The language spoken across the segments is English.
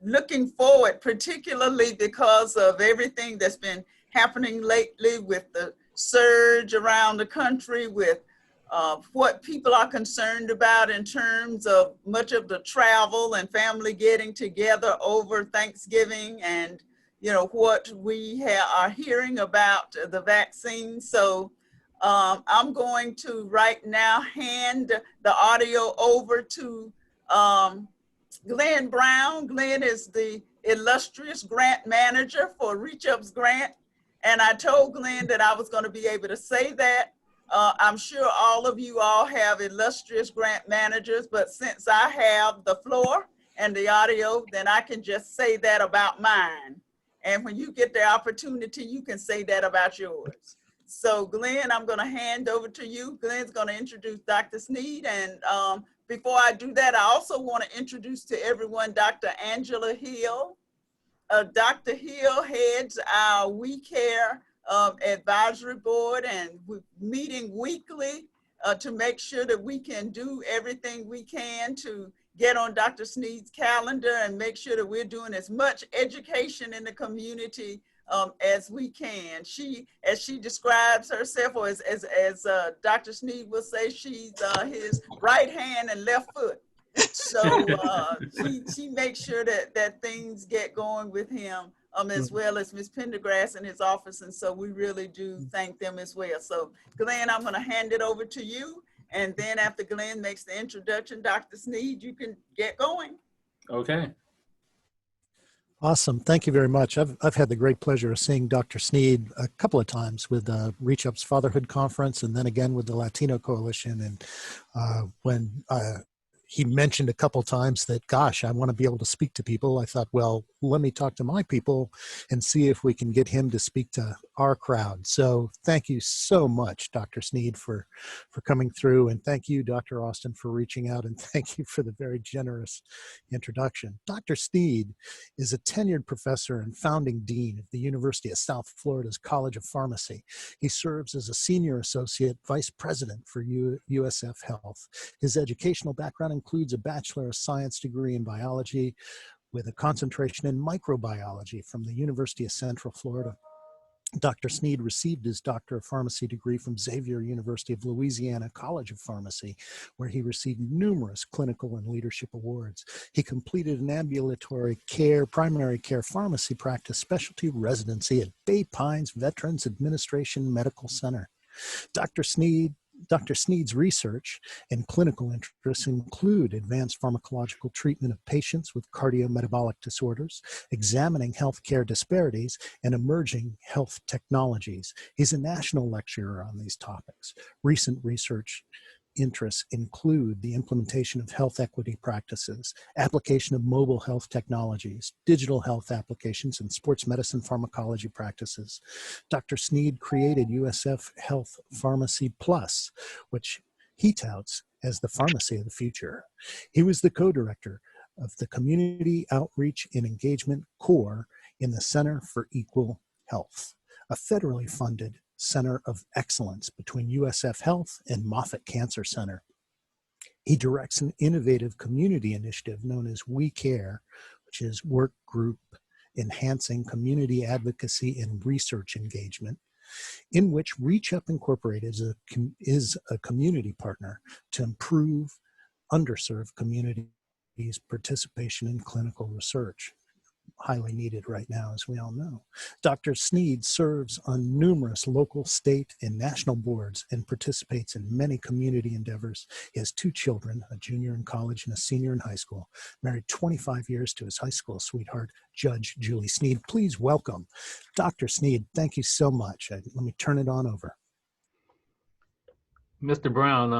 looking forward, particularly because of everything that's been happening lately with the surge around the country, with what people are concerned about in terms of much of the travel and family getting together over Thanksgiving, and what we are hearing about the vaccine. So I'm going to right now hand the audio over to Glenn Brown. Glenn is the illustrious grant manager for Reach Up's grant. And I told Glenn that I was going to be able to say that. I'm sure all of you all have illustrious grant managers, but since I have the floor and the audio, then I can just say that about mine. And when you get the opportunity, you can say that about yours. So Glenn, I'm going to hand over to you. Glenn's going to introduce Dr. Sneed. And before I do that, I also want to introduce to everyone Dr. Angela Hill. Dr. Hill heads our We Care advisory board, and we're meeting weekly to make sure that we can do everything we can to get on Dr. Sneed's calendar and make sure that we're doing as much education in the community as we can. As she describes herself, or as Dr. Sneed will say, she's his right hand and left foot. So she makes sure that things get going with him, as well as Ms. Pendergrass in his office. And so we really do thank them as well. So Glenn, I'm going to hand it over to you. And then after Glenn makes the introduction, Dr. Sneed, you can get going. Okay. Awesome. Thank you very much. I've had the great pleasure of seeing Dr. Sneed a couple of times with Reach Up's Fatherhood Conference, and then again with the Latino Coalition. And when he mentioned a couple times that, gosh, I want to be able to speak to people, I thought, well, let me talk to my people and see if we can get him to speak to our crowd. So thank you so much, Dr. Sneed, for coming through. And thank you, Dr. Austin, for reaching out. And thank you for the very generous introduction. Dr. Sneed is a tenured professor and founding dean of the University of South Florida's College of Pharmacy. He serves as a senior associate vice president for USF Health. His educational background includes a Bachelor of Science degree in biology with a concentration in microbiology from the University of Central Florida. Dr. Sneed received his Doctor of Pharmacy degree from Xavier University of Louisiana College of Pharmacy, where he received numerous clinical and leadership awards. He completed an ambulatory care, primary care pharmacy practice specialty residency at Bay Pines Veterans Administration Medical Center. Dr. Sneed's research and clinical interests include advanced pharmacological treatment of patients with cardiometabolic disorders, examining healthcare disparities, and emerging health technologies. He's a national lecturer on these topics. Recent research interests include the implementation of health equity practices, application of mobile health technologies, digital health applications, and sports medicine pharmacology practices. Dr. Sneed created USF Health Pharmacy Plus, which he touts as the pharmacy of the future. He was the co-director of the Community Outreach and Engagement Core in the Center for Equal Health, a federally funded Center of Excellence between USF Health and Moffitt Cancer Center. He directs an innovative community initiative known as We Care, which is work group enhancing community advocacy and research engagement, in which Reach Up Incorporated is a community partner to improve underserved communities' participation in clinical research. Highly needed right now, as we all know. Dr. Sneed serves on numerous local, state, and national boards and participates in many community endeavors. He has 2 children, a junior in college and a senior in high school, married 25 years to his high school sweetheart, Judge Julie Sneed. Please welcome Dr. Sneed. Thank you so much. Let me turn it on over. Mr. Brown,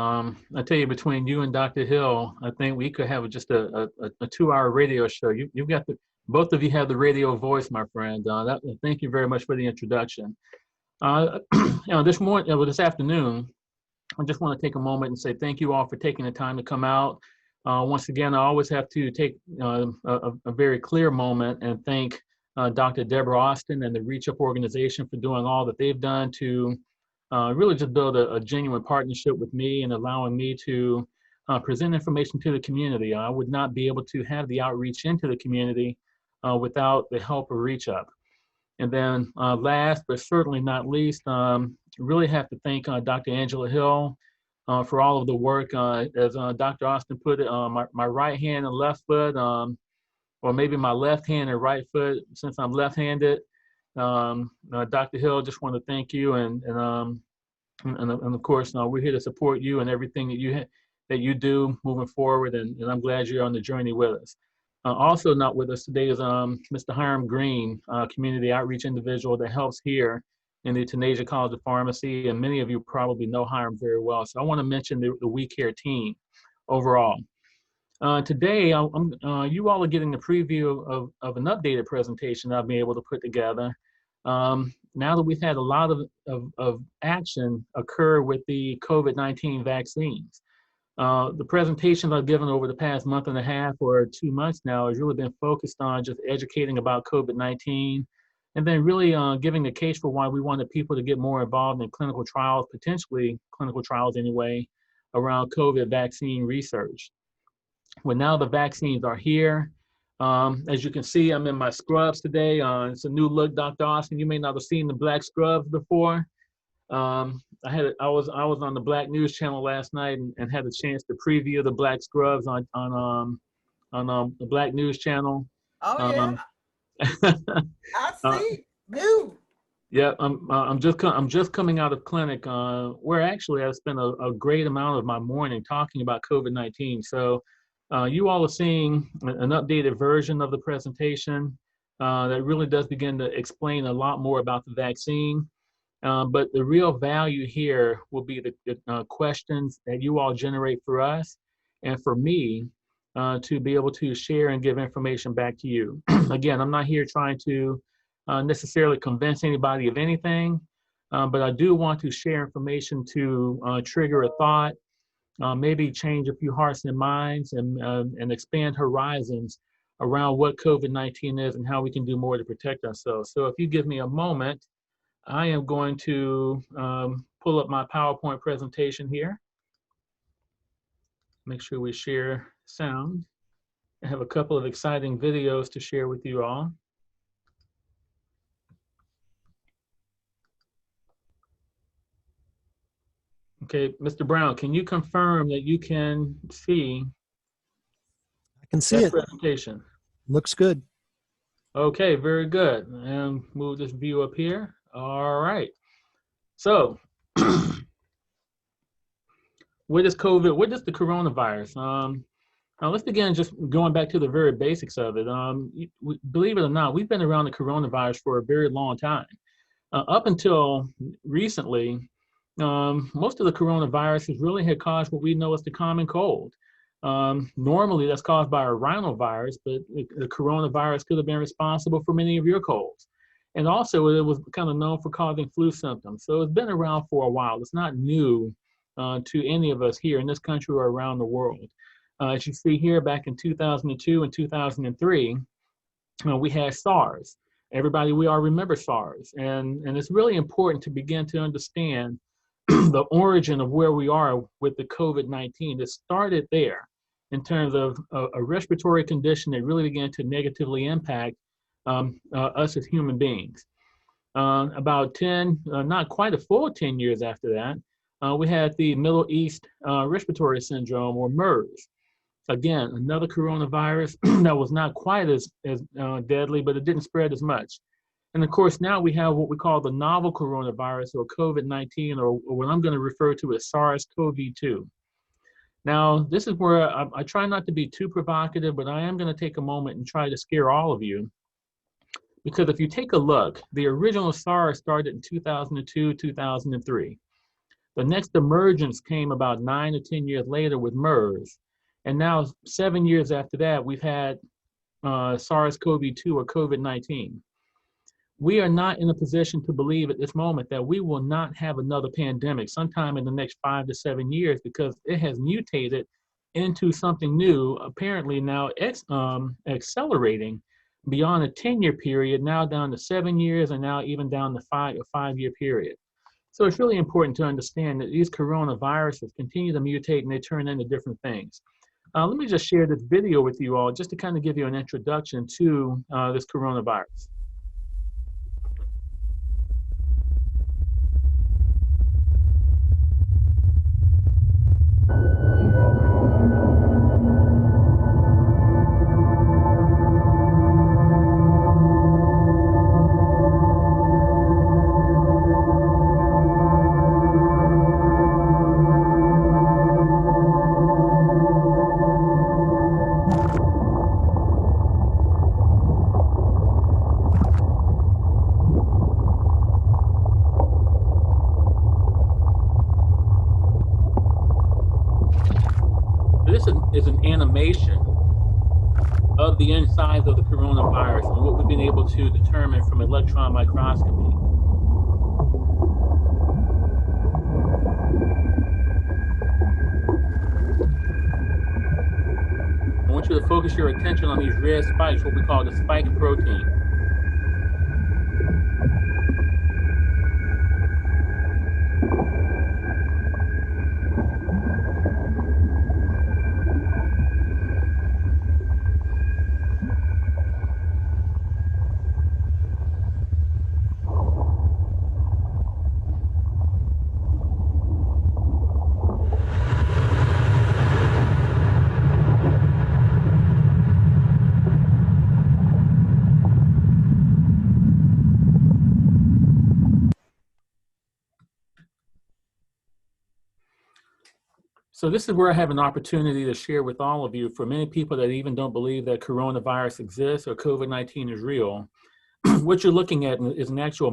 I tell you, between you and Dr. Hill, I think we could have just a 2-hour radio show. You've got both of you have the radio voice, my friend. Thank you very much for the introduction. This afternoon, I just want to take a moment and say thank you all for taking the time to come out. Once again, I always have to take a very clear moment and thank Dr. Deborah Austin and the Reach Up organization for doing all that they've done to really just build a genuine partnership with me and allowing me to present information to the community. I would not be able to have the outreach into the community without the help of Reach Up. And then last, but certainly not least, really have to thank Dr. Angela Hill for all of the work. As Dr. Austin put it, my right hand and left foot, or maybe my left hand and right foot, since I'm left-handed. Dr. Hill, just want to thank you, and of course, we're here to support you and everything that you do moving forward, and I'm glad you're on the journey with us. Also not with us today is Mr. Hiram Green, community outreach individual that helps here in the Taneja College of Pharmacy, and many of you probably know Hiram very well. So I want to mention the We Care team overall. Today, you all are getting a preview of an updated presentation I've been able to put together. Now that we've had a lot of action occur with the COVID-19 vaccines. The presentations I've given over the past month and a half or 2 months now has really been focused on just educating about COVID-19, and then really giving the case for why we wanted people to get more involved in clinical trials, potentially clinical trials anyway, around COVID vaccine research. Well, now the vaccines are here. As you can see, I'm in my scrubs today. It's a new look, Dr. Austin. You may not have seen the black scrubs before. I was on the Black News Channel last night and had a chance to preview the black scrubs on the Black News Channel. Oh yeah, I see. New. Yeah, I'm just coming out of clinic where actually I spent a great amount of my morning talking about COVID-19. So you all are seeing an updated version of the presentation that really does begin to explain a lot more about the vaccine. But the real value here will be the questions that you all generate for us and for me to be able to share and give information back to you. Again, I'm not here trying to necessarily convince anybody of anything, but I do want to share information to trigger a thought, maybe change a few hearts and minds, and expand horizons around what COVID-19 is and how we can do more to protect ourselves. So if you give me a moment, I am going to pull up my PowerPoint presentation here. Make sure we share sound. I have a couple of exciting videos to share with you all. Okay, Mr. Brown, can you confirm that you can see? I can see it. Presentation. Looks good. Okay, very good. And move this view up here. All right. So, what is COVID? What is the coronavirus? Now let's begin just going back to the very basics of it. Believe it or not, we've been around the coronavirus for a very long time. Up until recently, most of the coronaviruses really had caused what we know as the common cold. Normally that's caused by a rhinovirus, but the coronavirus could have been responsible for many of your colds. And also it was kind of known for causing flu symptoms. So it's been around for a while. It's not new to any of us here in this country or around the world. As you see here, back in 2002 and 2003, we had SARS. Everybody, we all remember SARS. And it's really important to begin to understand the origin of where we are with the COVID-19. It started there in terms of a respiratory condition that really began to negatively impact us as human beings. About 10, not quite a full 10 years after that, we had the Middle East Respiratory Syndrome, or MERS. Again, another coronavirus that was not quite as deadly, but it didn't spread as much. And of course, now we have what we call the novel coronavirus, or COVID-19, or what I'm going to refer to as SARS-CoV-2. Now, this is where I try not to be too provocative, but I am going to take a moment and try to scare all of you. Because if you take a look, the original SARS started in 2002, 2003. The next emergence came about 9 or 10 years later with MERS. And now 7 years after that, we've had SARS-CoV-2 or COVID-19. We are not in a position to believe at this moment that we will not have another pandemic sometime in the next 5 to 7 years, because it has mutated into something new, apparently now accelerating beyond a 10-year period, now down to 7 years, and now even down to a 5-year period. So it's really important to understand that these coronaviruses continue to mutate and they turn into different things. Let me just share this video with you all just to kind of give you an introduction to this coronavirus. This is an animation of the insides of the coronavirus and what we've been able to determine from electron microscopy. I want you to focus your attention on these red spikes, what we call the spike protein. So this is where I have an opportunity to share with all of you, for many people that even don't believe that coronavirus exists or COVID-19 is real, what you're looking at is an actual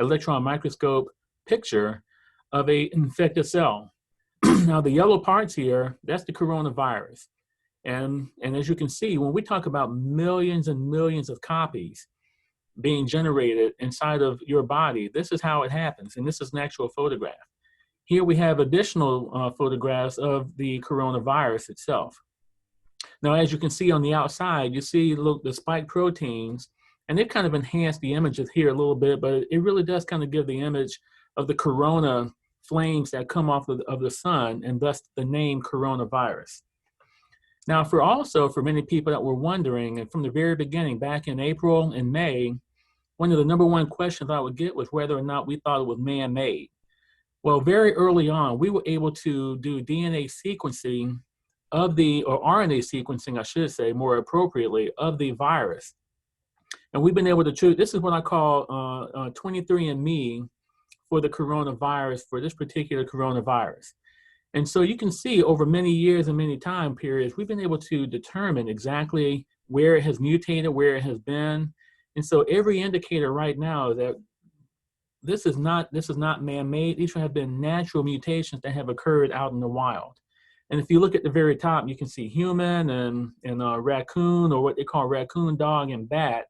electron microscope picture of an infected cell. Now the yellow parts here, that's the coronavirus. And as you can see, when we talk about millions and millions of copies being generated inside of your body, this is how it happens. And this is an actual photograph. Here we have additional photographs of the coronavirus itself. Now, as you can see on the outside, you see the spike proteins, and they've kind of enhanced the images here a little bit, but it really does kind of give the image of the corona flames that come off of the sun, and thus the name coronavirus. Now, for many people that were wondering, and from the very beginning, back in April and May, one of the #1 questions I would get was whether or not we thought it was man-made. Well, very early on, we were able to do DNA sequencing or RNA sequencing, I should say, more appropriately, of the virus. And we've been able to choose, this is what I call 23andMe for the coronavirus, for this particular coronavirus. And so you can see over many years and many time periods, we've been able to determine exactly where it has mutated, where it has been. And so every indicator right now that this is not man-made. These have been natural mutations that have occurred out in the wild. And if you look at the very top, you can see human and raccoon, or what they call raccoon, dog, and bat.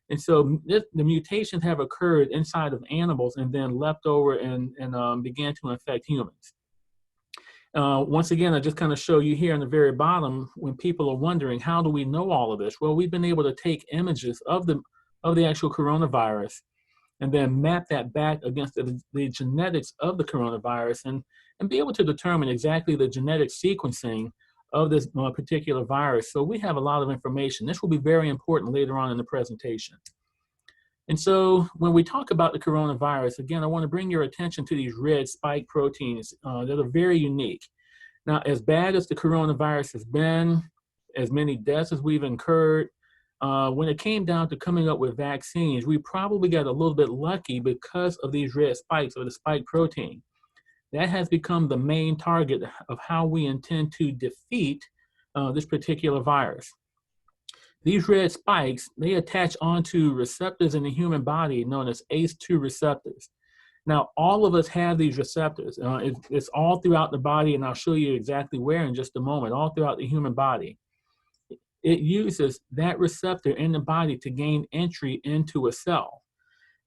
And so the mutations have occurred inside of animals and then leapt over and began to infect humans. Once again, I just kind of show you here on the very bottom, when people are wondering, how do we know all of this? Well, we've been able to take images of the actual coronavirus and then map that back against the genetics of the coronavirus and be able to determine exactly the genetic sequencing of this particular virus. So we have a lot of information. This will be very important later on in the presentation. And so when we talk about the coronavirus, again, I want to bring your attention to these red spike proteins that are very unique. Now, as bad as the coronavirus has been, as many deaths as we've incurred, when it came down to coming up with vaccines, we probably got a little bit lucky because of these red spikes, or the spike protein. That has become the main target of how we intend to defeat this particular virus. These red spikes, they attach onto receptors in the human body known as ACE2 receptors. Now, all of us have these receptors. It's all throughout the body, and I'll show you exactly where in just a moment, all throughout the human body. It uses that receptor in the body to gain entry into a cell.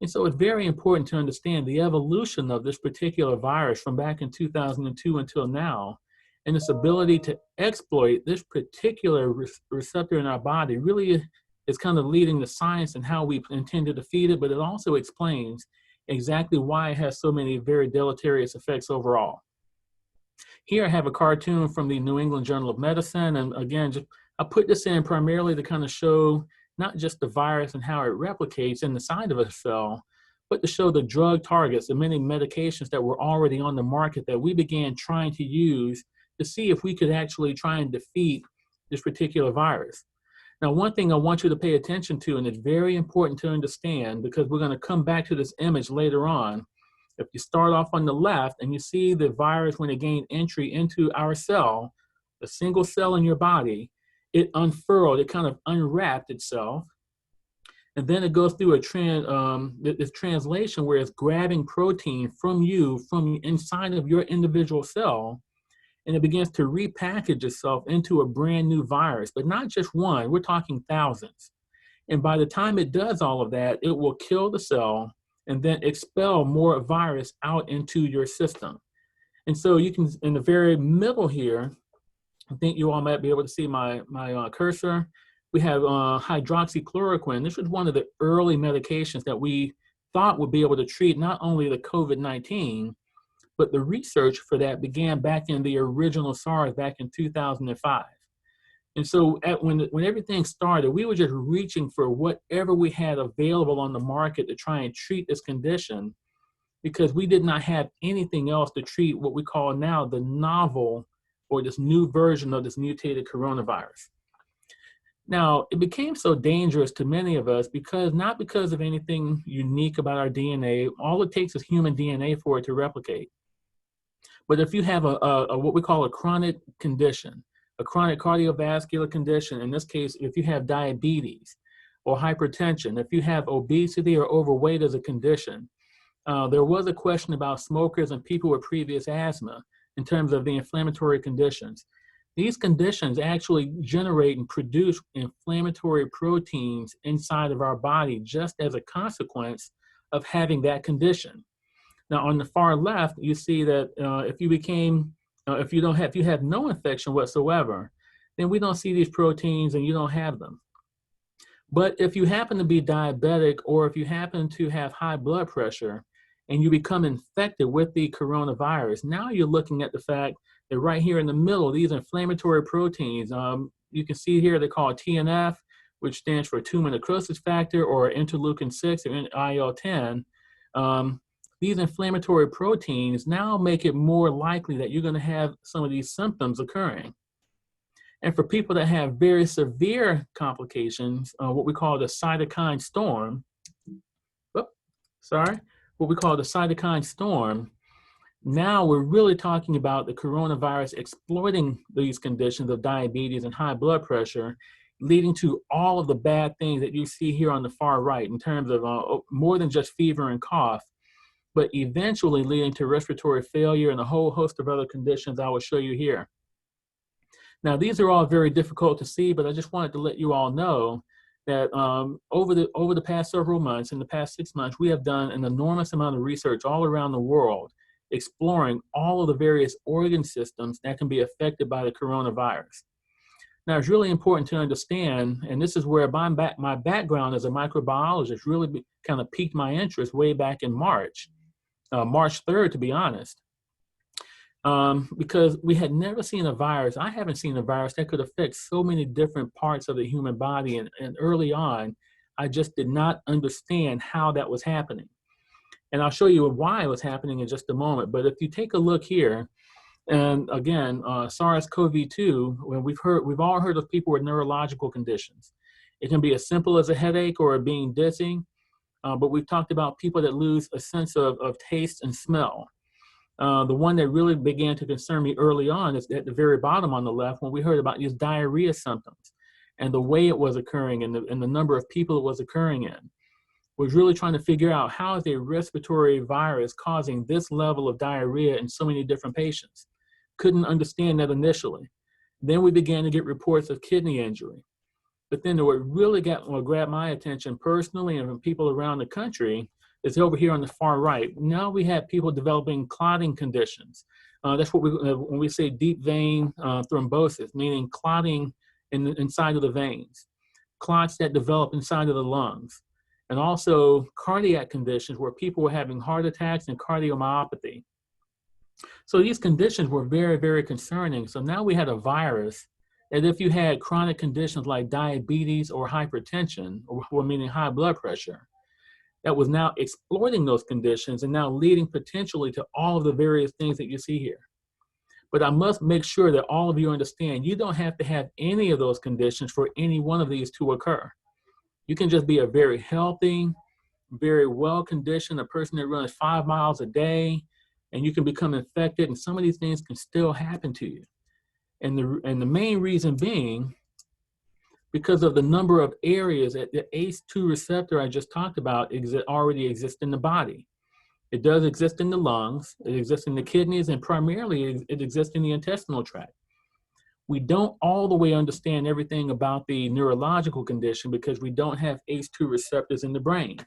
And so it's very important to understand the evolution of this particular virus from back in 2002 until now, and its ability to exploit this particular receptor in our body really is kind of leading the science and how we intend to defeat it, but it also explains exactly why it has so many very deleterious effects overall. Here I have a cartoon from the New England Journal of Medicine. And again, I put this in primarily to kind of show not just the virus and how it replicates inside of a cell, but to show the drug targets, the many medications that were already on the market that we began trying to use to see if we could actually try and defeat this particular virus. Now, one thing I want you to pay attention to, and it's very important to understand because we're going to come back to this image later on. If you start off on the left and you see the virus when it gained entry into our cell, a single cell in your body, it unfurled, it kind of unwrapped itself. And then it goes through this translation where it's grabbing protein from you, from inside of your individual cell, and it begins to repackage itself into a brand new virus, but not just one, we're talking thousands. And by the time it does all of that, it will kill the cell and then expel more virus out into your system. And so you can, in the very middle here, I think you all might be able to see my cursor. We have hydroxychloroquine. This was one of the early medications that we thought would be able to treat not only the COVID-19, but the research for that began back in the original SARS back in 2005. And so when everything started, we were just reaching for whatever we had available on the market to try and treat this condition because we did not have anything else to treat what we call now the novel or this new version of this mutated coronavirus. Now, it became so dangerous to many of us because not because of anything unique about our DNA. All it takes is human DNA for it to replicate. But if you have a what we call a chronic condition, a chronic cardiovascular condition, in this case, if you have diabetes or hypertension, if you have obesity or overweight as a condition, there was a question about smokers and people with previous asthma in terms of the inflammatory conditions. These conditions actually generate and produce inflammatory proteins inside of our body just as a consequence of having that condition. Now, on the far left, you see that if you have no infection whatsoever, then we don't see these proteins and you don't have them. But if you happen to be diabetic or if you happen to have high blood pressure and you become infected with the coronavirus, now you're looking at the fact that right here in the middle, these inflammatory proteins, you can see here they're called TNF, which stands for tumor necrosis factor, or interleukin-6 or IL-10. These inflammatory proteins now make it more likely that you're going to have some of these symptoms occurring. And for people that have very severe complications, what we call the cytokine storm, now we're really talking about the coronavirus exploiting these conditions of diabetes and high blood pressure, leading to all of the bad things that you see here on the far right in terms of more than just fever and cough, but eventually leading to respiratory failure and a whole host of other conditions I will show you here. Now, these are all very difficult to see, but I just wanted to let you all know that over the past several months, in the past 6 months, we have done an enormous amount of research all around the world, exploring all of the various organ systems that can be affected by the coronavirus. Now, it's really important to understand, and this is where my background as a microbiologist really kind of piqued my interest way back in March 3rd, to be honest. Because we had never seen a virus. I haven't seen a virus that could affect so many different parts of the human body. And early on, I just did not understand how that was happening. And I'll show you why it was happening in just a moment. But if you take a look here, and again, SARS-CoV-2, when we've all heard of people with neurological conditions. It can be as simple as a headache or being dizzy. But we've talked about people that lose a sense of taste and smell. The one that really began to concern me early on is at the very bottom on the left when we heard about these diarrhea symptoms and the way it was occurring and the number of people it was occurring in. Was really trying to figure out how is a respiratory virus causing this level of diarrhea in so many different patients. Couldn't understand that initially. Then we began to get reports of kidney injury. But then what really grabbed my attention personally and from people around the country is over here on the far right. Now we have people developing clotting conditions. That's what when we say deep vein thrombosis, meaning clotting inside of the veins, clots that develop inside of the lungs. and also cardiac conditions where people were having heart attacks and cardiomyopathy. So these conditions were very, very concerning. So now we had a virus that if you had chronic conditions like diabetes or hypertension, or meaning high blood pressure, that was now exploiting those conditions and now leading potentially to all of the various things that you see here. But I must make sure that all of you understand you don't have to have any of those conditions for any one of these to occur. You can just be a very healthy, very well-conditioned, a person that runs 5 miles a day, and you can become infected, and some of these things can still happen to you. And the main reason being because of the number of areas that the ACE2 receptor I just talked about already exist in the body. It does exist in the lungs, it exists in the kidneys, and primarily it exists in the intestinal tract. We don't all the way understand everything about the neurological condition because we don't have ACE2 receptors in the brain.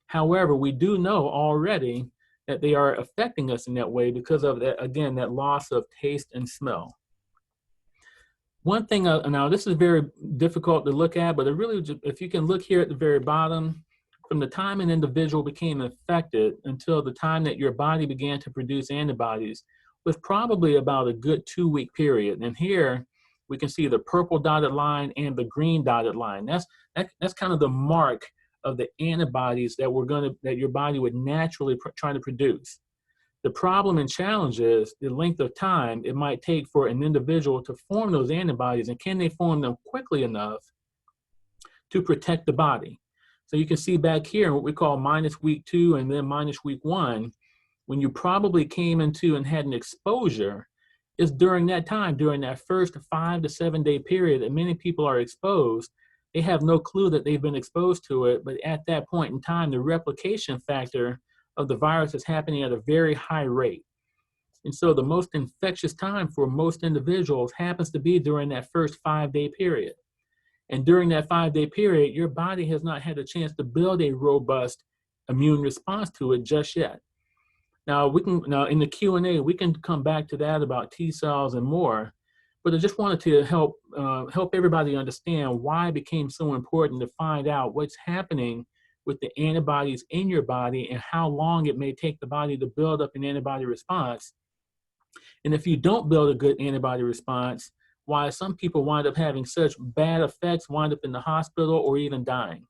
However, we do know already that they are affecting us in that way because of that, again, that loss of taste and smell. One thing, now this is very difficult to look at, but it really, if you can look here at the very bottom, from the time an individual became infected until the time that your body began to produce antibodies was probably about a good 2-week period. And here we can see the purple dotted line and the green dotted line. That's kind of the mark of the antibodies that that your body would naturally try to produce. The problem and challenge is the length of time it might take for an individual to form those antibodies, and can they form them quickly enough to protect the body? So you can see back here what we call minus week 2 and then minus week 1, when you probably came into and had an exposure, is during that time, during that first 5 to 7 day period that many people are exposed. They have no clue that they've been exposed to it, but at that point in time, the replication factor of the virus is happening at a very high rate. And so the most infectious time for most individuals happens to be during that first 5-day period. And during that 5-day period, your body has not had a chance to build a robust immune response to it just yet. Now in the Q&A, we can come back to that about T cells and more, but I just wanted to help everybody understand why it became so important to find out what's happening with the antibodies in your body and how long it may take the body to build up an antibody response. And if you don't build a good antibody response, why some people wind up having such bad effects, wind up in the hospital or even dying.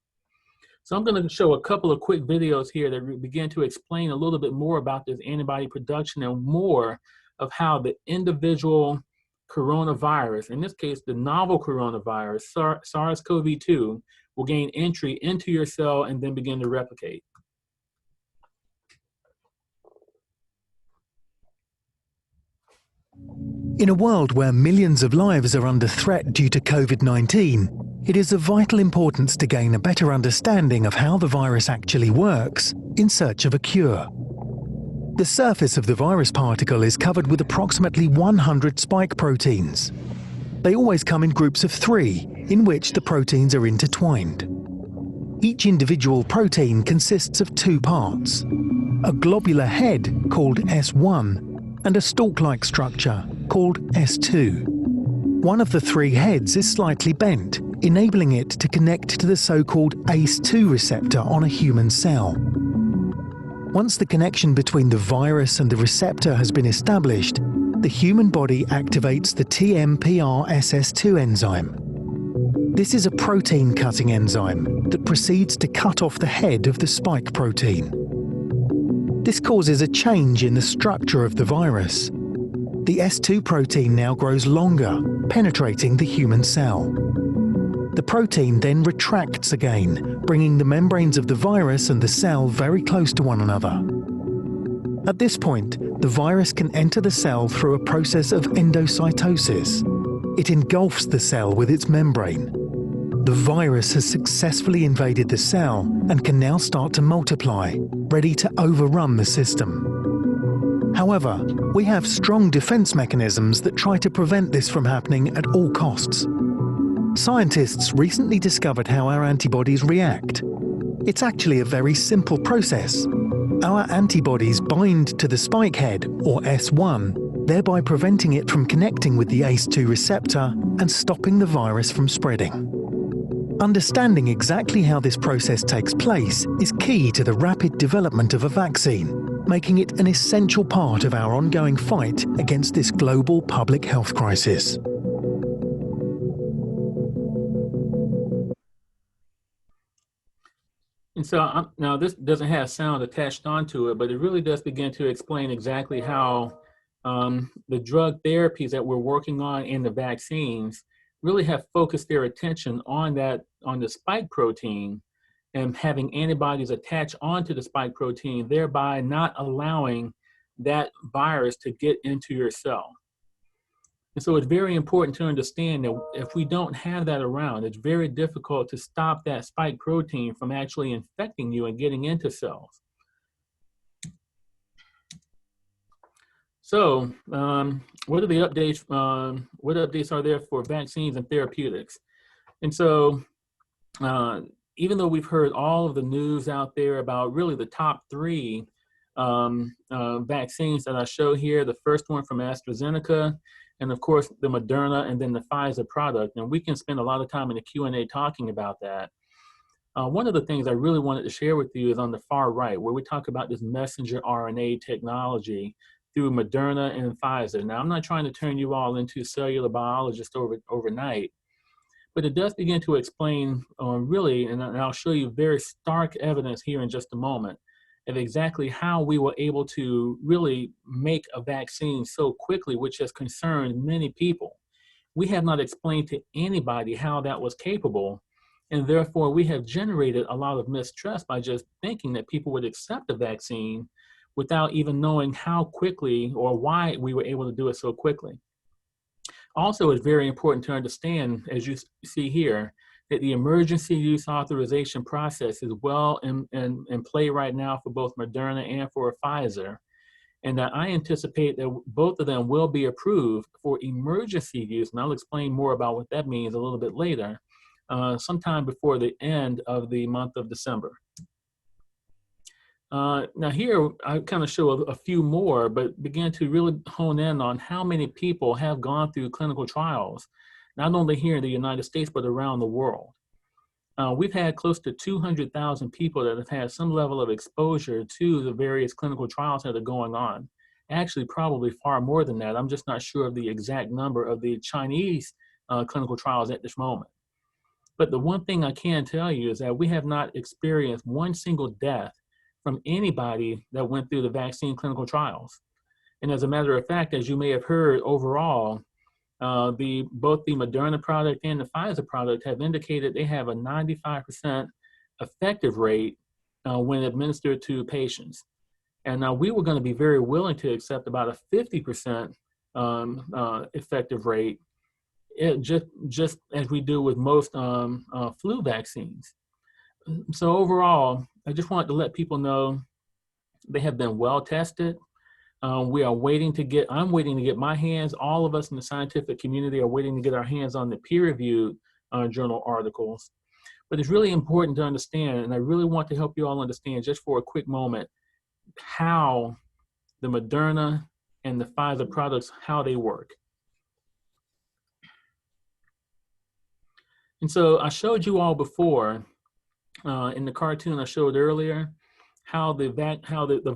So I'm going to show a couple of quick videos here that begin to explain a little bit more about this antibody production and more of how the individual coronavirus, in this case, the novel coronavirus, SARS-CoV-2, will gain entry into your cell and then begin to replicate. In a world where millions of lives are under threat due to COVID-19, it is of vital importance to gain a better understanding of how the virus actually works in search of a cure. The surface of the virus particle is covered with approximately 100 spike proteins. They always come in groups of 3, in which the proteins are intertwined. Each individual protein consists of 2 parts, a globular head called S1 and a stalk-like structure called S2. One of the 3 heads is slightly bent, enabling it to connect to the so-called ACE2 receptor on a human cell. Once the connection between the virus and the receptor has been established, the human body activates the TMPRSS2 enzyme. This is a protein-cutting enzyme that proceeds to cut off the head of the spike protein. This causes a change in the structure of the virus. The S2 protein now grows longer, penetrating the human cell. The protein then retracts again, bringing the membranes of the virus and the cell very close to one another. At this point, the virus can enter the cell through a process of endocytosis. It engulfs the cell with its membrane. The virus has successfully invaded the cell and can now start to multiply, ready to overrun the system. However, we have strong defense mechanisms that try to prevent this from happening at all costs. Scientists recently discovered how our antibodies react. It's actually a very simple process. Our antibodies bind to the spike head, or S1, thereby preventing it from connecting with the ACE2 receptor and stopping the virus from spreading. Understanding exactly how this process takes place is key to the rapid development of a vaccine, making it an essential part of our ongoing fight against this global public health crisis. And so now this doesn't have sound attached onto it, but it really does begin to explain exactly how the drug therapies that we're working on in the vaccines really have focused their attention on the spike protein and having antibodies attach onto the spike protein, thereby not allowing that virus to get into your cell. And so it's very important to understand that if we don't have that around, it's very difficult to stop that spike protein from actually infecting you and getting into cells. So what are the updates? What updates are there for vaccines and therapeutics? And so even though we've heard all of the news out there about really the top three vaccines that I show here, the first one from AstraZeneca, and of course the Moderna, and then the Pfizer product. And we can spend a lot of time in the Q&A talking about that. One of the things I really wanted to share with you is on the far right, where we talk about this messenger RNA technology through Moderna and Pfizer. Now, I'm not trying to turn you all into cellular biologists overnight, but it does begin to explain really, and I'll show you very stark evidence here in just a moment, of exactly how we were able to really make a vaccine so quickly, which has concerned many people. We have not explained to anybody how that was capable, and therefore we have generated a lot of mistrust by just thinking that people would accept a vaccine without even knowing how quickly or why we were able to do it so quickly. Also, it's very important to understand, as you see here, that the emergency use authorization process is well in play right now for both Moderna and for Pfizer, and that I anticipate that both of them will be approved for emergency use, and I'll explain more about what that means a little bit later, sometime before the end of the month of December. Now here, I kind of show a few more, but begin to really hone in on how many people have gone through clinical trials, not only here in the United States, but around the world. We've had close to 200,000 people that have had some level of exposure to the various clinical trials that are going on. Actually, probably far more than that. I'm just not sure of the exact number of the Chinese clinical trials at this moment. But the one thing I can tell you is that we have not experienced one single death from anybody that went through the vaccine clinical trials. And as a matter of fact, as you may have heard overall, both the Moderna product and the Pfizer product have indicated they have a 95% effective rate when administered to patients. And now we were going to be very willing to accept about a 50% effective rate, just as we do with most flu vaccines. So overall, I just wanted to let people know they have been well tested. We are waiting to get, I'm waiting to get my hands, all of us in the scientific community are waiting to get our hands on the peer-reviewed journal articles. But it's really important to understand, and I really want to help you all understand just for a quick moment, how the Moderna and the Pfizer products, how they work. And so I showed you all before, in the cartoon I showed earlier, how the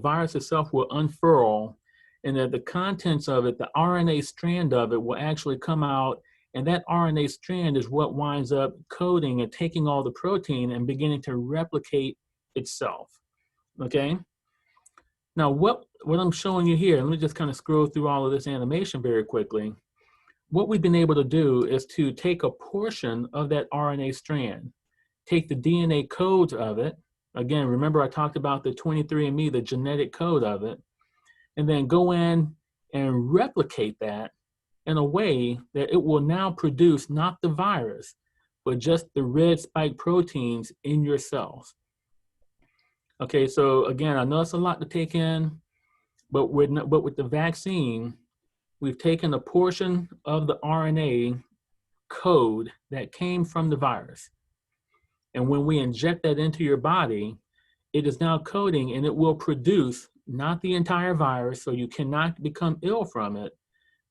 virus itself will unfurl, and that the contents of it, the RNA strand of it, will actually come out, and that RNA strand is what winds up coding and taking all the protein and beginning to replicate itself. Okay? Now, what I'm showing you here, let me just kind of scroll through all of this animation very quickly. What we've been able to do is to take a portion of that RNA strand, take the DNA codes of it. Again, remember I talked about the 23andMe, the genetic code of it, and then go in and replicate that in a way that it will now produce not the virus, but just the red spike proteins in your cells. Okay, so again, I know it's a lot to take in, but with the vaccine, we've taken a portion of the RNA code that came from the virus. And when we inject that into your body, it is now coding, and it will produce not the entire virus, so you cannot become ill from it,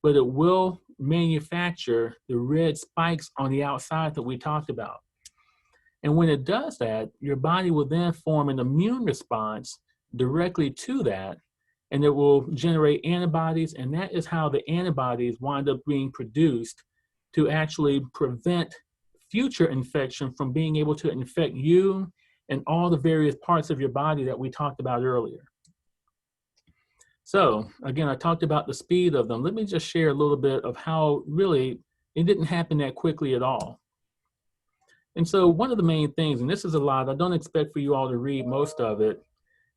but it will manufacture the red spikes on the outside that we talked about. And when it does that, your body will then form an immune response directly to that, and it will generate antibodies, and that is how the antibodies wind up being produced to actually prevent future infection from being able to infect you and all the various parts of your body that we talked about earlier. So again, I talked about the speed of them. Let me just share a little bit of how really it didn't happen that quickly at all. And so one of the main things, and this is a lot, I don't expect for you all to read most of it,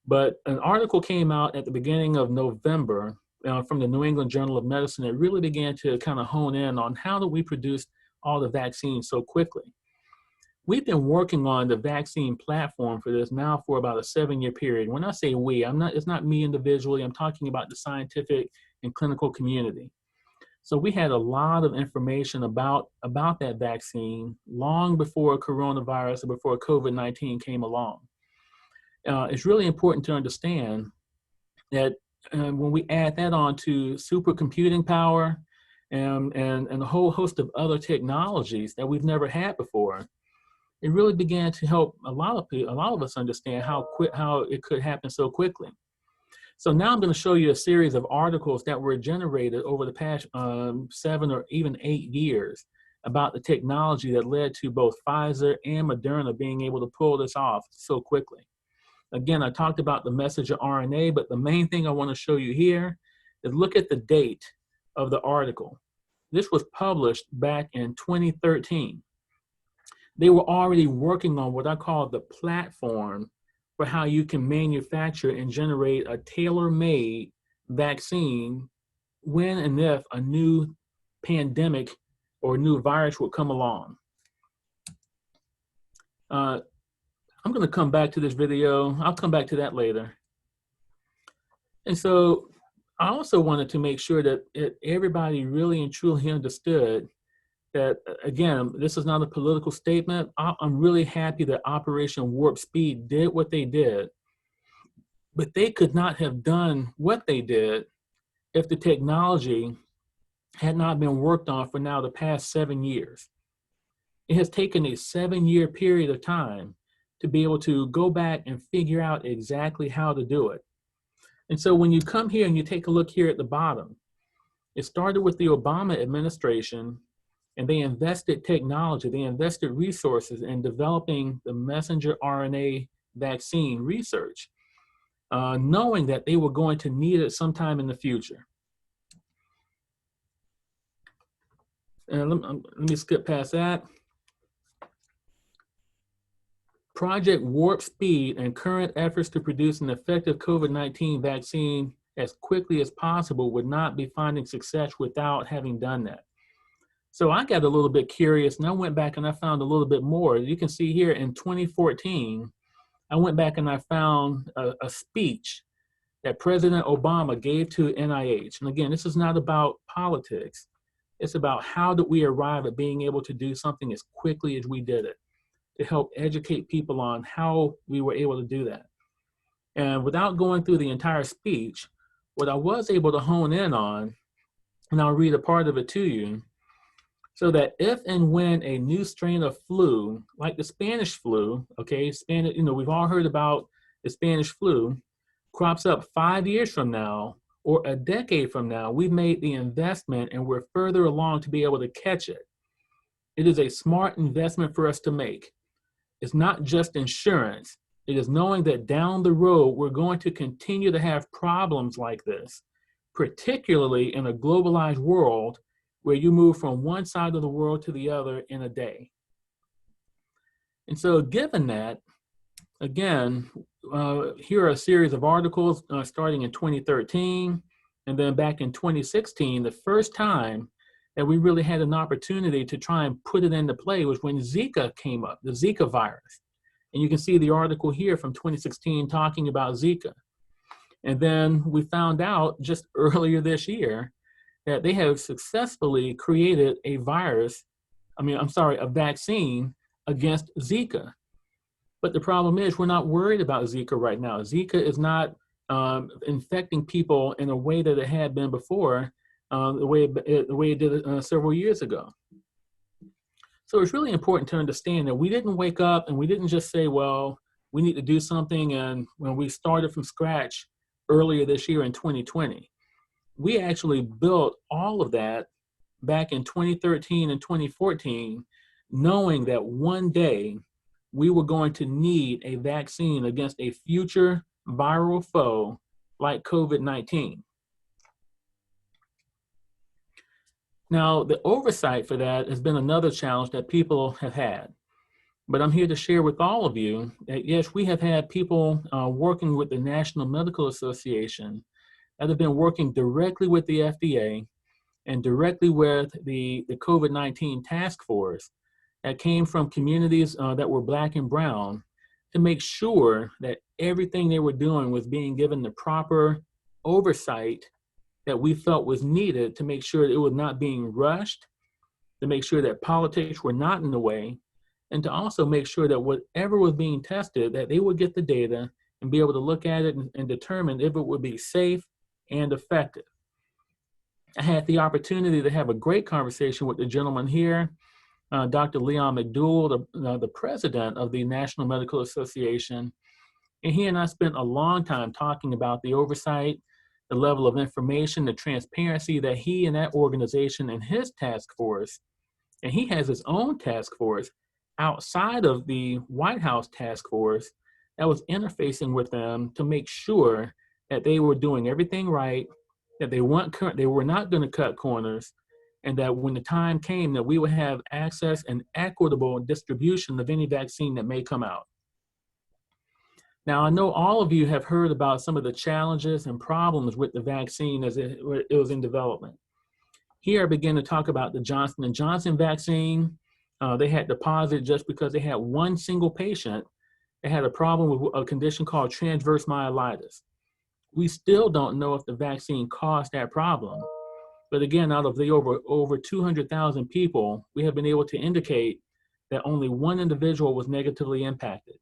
but an article came out at the beginning of November from the New England Journal of Medicine that really began to kind of hone in on how do we produce all the vaccines so quickly. We've been working on the vaccine platform for this now for about a 7-year period. When I say we, it's not me individually, I'm talking about the scientific and clinical community. So we had a lot of information about that vaccine long before coronavirus or before COVID-19 came along. It's really important to understand that when we add that on to supercomputing power and a whole host of other technologies that we've never had before, it really began to help a lot of us understand how it could happen so quickly. So now I'm going to show you a series of articles that were generated over the past 7 or even 8 years about the technology that led to both Pfizer and Moderna being able to pull this off so quickly. Again, I talked about the messenger RNA, but the main thing I want to show you here is look at the date of the article. This was published back in 2013. They were already working on what I call the platform for how you can manufacture and generate a tailor-made vaccine when and if a new pandemic or a new virus would come along. I'm going to come back to this video. I'll come back to that later. And so I also wanted to make sure that everybody really and truly understood that, again, this is not a political statement. I'm really happy that Operation Warp Speed did what they did, but they could not have done what they did if the technology had not been worked on for now the past 7 years. It has taken a 7-year period of time to be able to go back and figure out exactly how to do it. And so when you come here and you take a look here at the bottom, it started with the Obama administration, and they invested technology, they invested resources in developing the messenger RNA vaccine research, knowing that they were going to need it sometime in the future. And let me skip past that. Project Warp Speed and current efforts to produce an effective COVID-19 vaccine as quickly as possible would not be finding success without having done that. So I got a little bit curious and I went back and I found a little bit more. You can see here in 2014, I went back and I found a speech that President Obama gave to NIH. And again, this is not about politics. It's about how did we arrive at being able to do something as quickly as we did it, to help educate people on how we were able to do that. And without going through the entire speech, what I was able to hone in on, and I'll read a part of it to you, so that if and when a new strain of flu, like the Spanish flu, okay, we've all heard about the Spanish flu, crops up 5 years from now or a decade from now, we've made the investment and we're further along to be able to catch it. It is a smart investment for us to make. It's not just insurance. It is knowing that down the road, we're going to continue to have problems like this, particularly in a globalized world where you move from one side of the world to the other in a day. And so given that, again, here are a series of articles starting in 2013, and then back in 2016, the first time that we really had an opportunity to try and put it into play was when Zika came up, the Zika virus. And you can see the article here from 2016 talking about Zika. And then we found out just earlier this year that they have successfully created a vaccine against Zika. But the problem is we're not worried about Zika right now. Zika is not infecting people in a way that it had been before, the way it did several years ago. So it's really important to understand that we didn't wake up and we didn't just say, well, we need to do something. And when we started from scratch earlier this year in 2020, we actually built all of that back in 2013 and 2014, knowing that one day we were going to need a vaccine against a future viral foe like COVID-19. Now, the oversight for that has been another challenge that people have had. But I'm here to share with all of you that, yes, we have had people working with the National Medical Association that have been working directly with the FDA and directly with the COVID-19 task force that came from communities that were Black and brown to make sure that everything they were doing was being given the proper oversight that we felt was needed to make sure that it was not being rushed, to make sure that politics were not in the way, and to also make sure that whatever was being tested, that they would get the data and be able to look at it and determine if it would be safe and effective. I had the opportunity to have a great conversation with the gentleman here, Dr. Leon McDougall, the president of the National Medical Association. And he and I spent a long time talking about the oversight, the level of information, the transparency that he and that organization and his task force, and he has his own task force outside of the White House task force that was interfacing with them to make sure that they were doing everything right, that they were not going to cut corners, and that when the time came that we would have access and equitable distribution of any vaccine that may come out. Now, I know all of you have heard about some of the challenges and problems with the vaccine as it was in development. Here I begin to talk about the Johnson & Johnson vaccine. They had to pause it just because they had one single patient that had a problem with a condition called transverse myelitis. We still don't know if the vaccine caused that problem. But again, out of the over 200,000 people, we have been able to indicate that only one individual was negatively impacted.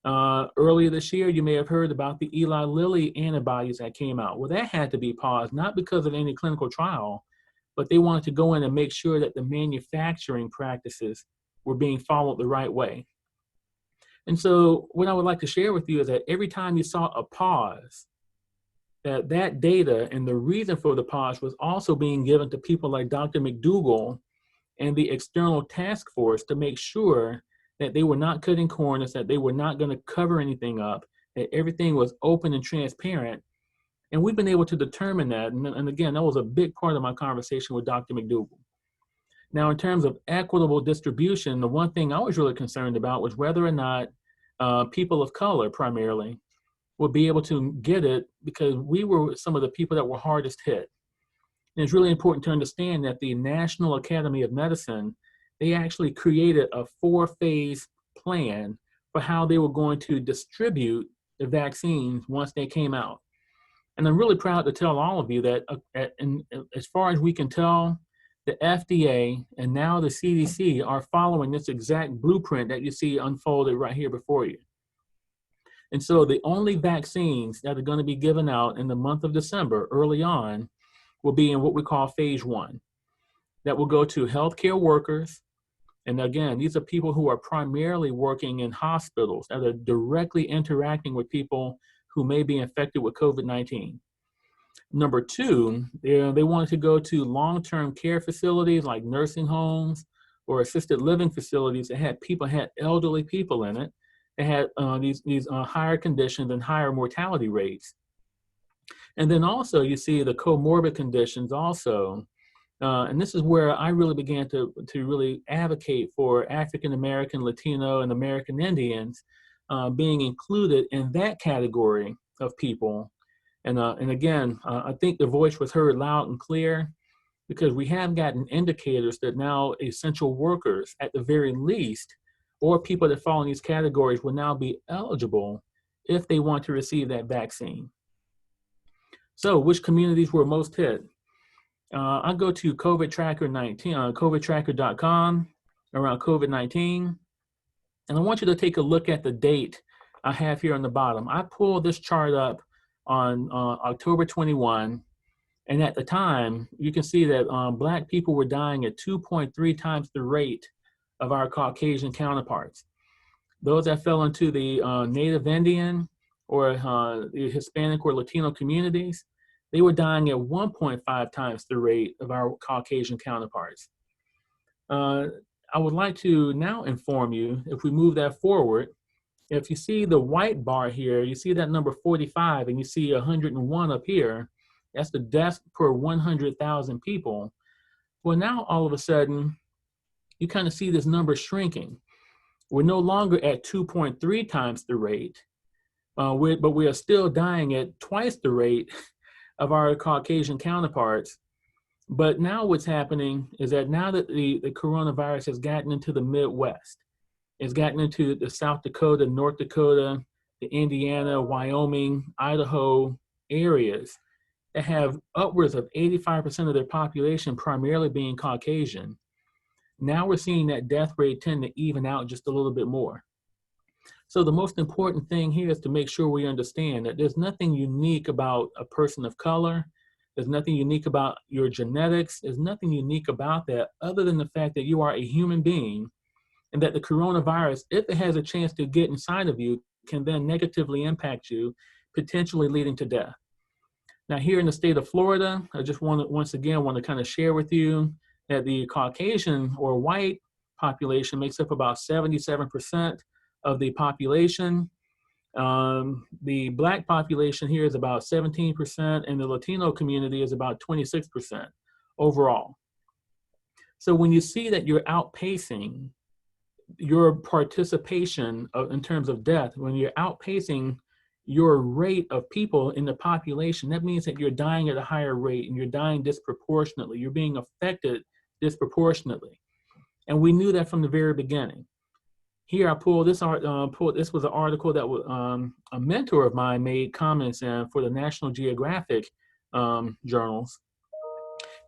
Earlier this year, you may have heard about the Eli Lilly antibodies that came out. Well, that had to be paused, not because of any clinical trial, but they wanted to go in and make sure that the manufacturing practices were being followed the right way. And so what I would like to share with you is that every time you saw a pause, that data and the reason for the pause was also being given to people like Dr. McDougall and the external task force to make sure that they were not cutting corners, that they were not going to cover anything up, that everything was open and transparent. And we've been able to determine that. And again, that was a big part of my conversation with Dr. McDougall. Now, in terms of equitable distribution, the one thing I was really concerned about was whether or not people of color primarily would be able to get it, because we were some of the people that were hardest hit. And it's really important to understand that the National Academy of Medicine, they actually created a 4-phase plan for how they were going to distribute the vaccines once they came out. And I'm really proud to tell all of you that as far as we can tell, the FDA and now the CDC are following this exact blueprint that you see unfolded right here before you. And so the only vaccines that are going to be given out in the month of December early on will be in what we call phase 1. That will go to healthcare workers. And again, these are people who are primarily working in hospitals that are directly interacting with people who may be infected with COVID-19. Number 2, they wanted to go to long-term care facilities like nursing homes or assisted living facilities that had elderly people in it. They had these higher conditions and higher mortality rates. And then also you see the comorbid conditions also. And this is where I really began to really advocate for African American, Latino, and American Indians being included in that category of people. And again, I think the voice was heard loud and clear, because we have gotten indicators that now essential workers, at the very least, or people that fall in these categories, will now be eligible if they want to receive that vaccine. So which communities were most hit? I go to covidtracker.com around COVID-19, and I want you to take a look at the date I have here on the bottom. I pulled this chart up on October 21, and at the time, you can see that Black people were dying at 2.3 times the rate of our Caucasian counterparts. Those that fell into the Native Indian or the Hispanic or Latino communities, they were dying at 1.5 times the rate of our Caucasian counterparts. I would like to now inform you, if we move that forward, if you see the white bar here, you see that number 45 and you see 101 up here, that's the deaths per 100,000 people. Well, now all of a sudden, you kind of see this number shrinking. We're no longer at 2.3 times the rate, but we are still dying at twice the rate of our Caucasian counterparts. But now what's happening is that now that the coronavirus has gotten into the Midwest, it's gotten into the South Dakota, North Dakota, the Indiana, Wyoming, Idaho areas that have upwards of 85% of their population primarily being Caucasian. Now we're seeing that death rate tend to even out just a little bit more. So the most important thing here is to make sure we understand that there's nothing unique about a person of color. There's nothing unique about your genetics. There's nothing unique about that other than the fact that you are a human being, and that the coronavirus, if it has a chance to get inside of you, can then negatively impact you, potentially leading to death. Now here in the state of Florida, I just once again want to kind of share with you that the Caucasian or white population makes up about 77% of the population. The Black population here is about 17%, and the Latino community is about 26% overall. So when you see that you're outpacing your participation in terms of death, when you're outpacing your rate of people in the population, that means that you're dying at a higher rate and you're dying disproportionately. You're being affected disproportionately. And we knew that from the very beginning. Here I pulled this this was an article that a mentor of mine made comments in for the National Geographic journals.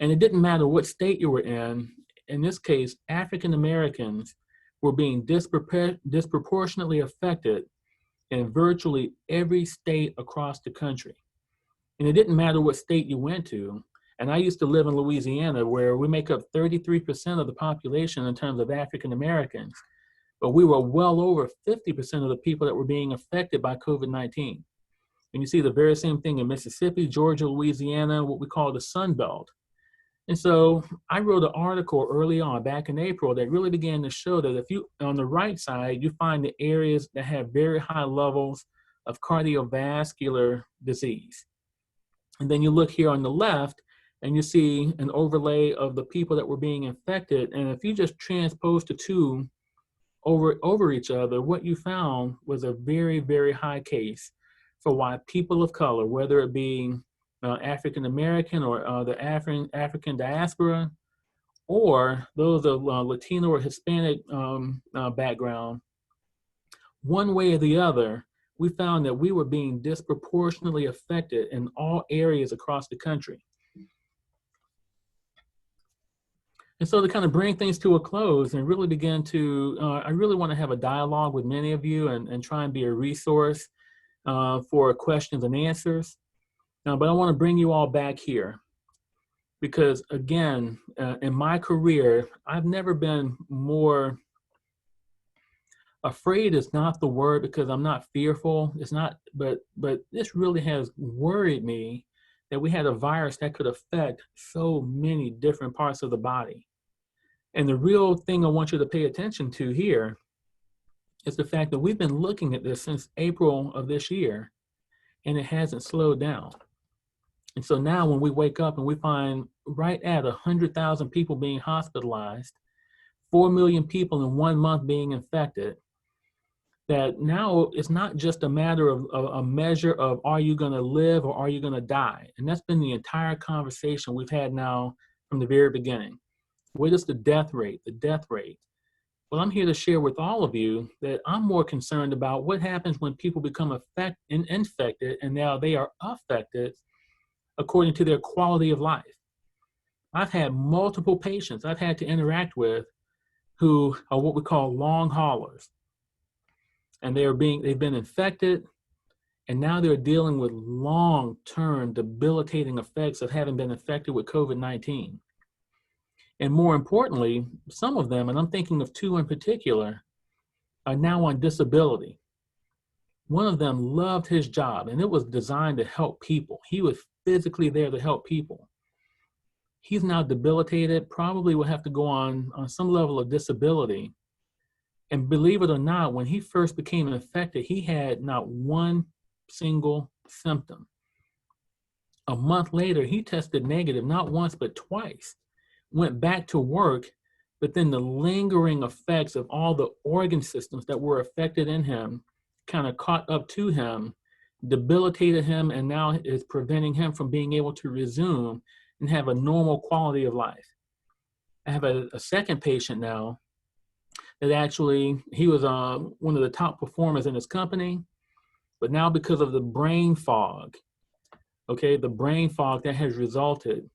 And it didn't matter what state you were in this case, African Americans were being disproportionately affected in virtually every state across the country. And it didn't matter what state you went to. And I used to live in Louisiana, where we make up 33% of the population in terms of African Americans. But we were well over 50% of the people that were being affected by COVID-19. And you see the very same thing in Mississippi, Georgia, Louisiana, what we call the Sun Belt. And so I wrote an article early on, back in April, that really began to show that if you, on the right side, you find the areas that have very high levels of cardiovascular disease. And then you look here on the left, and you see an overlay of the people that were being infected. And if you just transpose the two over each other, what you found was a very, very high case for why people of color, whether it be African American or the African diaspora, or those of Latino or Hispanic background, one way or the other, we found that we were being disproportionately affected in all areas across the country. And so to kind of bring things to a close and really begin to, I really want to have a dialogue with many of you and try and be a resource for questions and answers. But I want to bring you all back here because, again, in my career, I've never been more afraid. Is not the word, because I'm not fearful. It's not, but this really has worried me that we had a virus that could affect so many different parts of the body. And the real thing I want you to pay attention to here is the fact that we've been looking at this since April of this year, and it hasn't slowed down. And so now when we wake up and we find right at 100,000 people being hospitalized, 4 million people in 1 month being infected, that now it's not just a matter of a measure of are you going to live or are you going to die? And that's been the entire conversation we've had now from the very beginning. What is the death rate? The death rate. Well, I'm here to share with all of you that I'm more concerned about what happens when people become infected and now they are affected according to their quality of life. I've had multiple patients I've had to interact with who are what we call long haulers. And they've been infected, and now they're dealing with long-term debilitating effects of having been infected with COVID-19. And more importantly, some of them, and I'm thinking of two in particular, are now on disability. One of them loved his job, and it was designed to help people. He was physically there to help people. He's now debilitated, probably will have to go on some level of disability. And believe it or not, when he first became infected, he had not one single symptom. A month later, he tested negative, not once, but twice. Went back to work, but then the lingering effects of all the organ systems that were affected in him kind of caught up to him, debilitated him, and now is preventing him from being able to resume and have a normal quality of life. I have a second patient now that actually, he was one of the top performers in his company, but now because of the brain fog, okay, the brain fog that has resulted,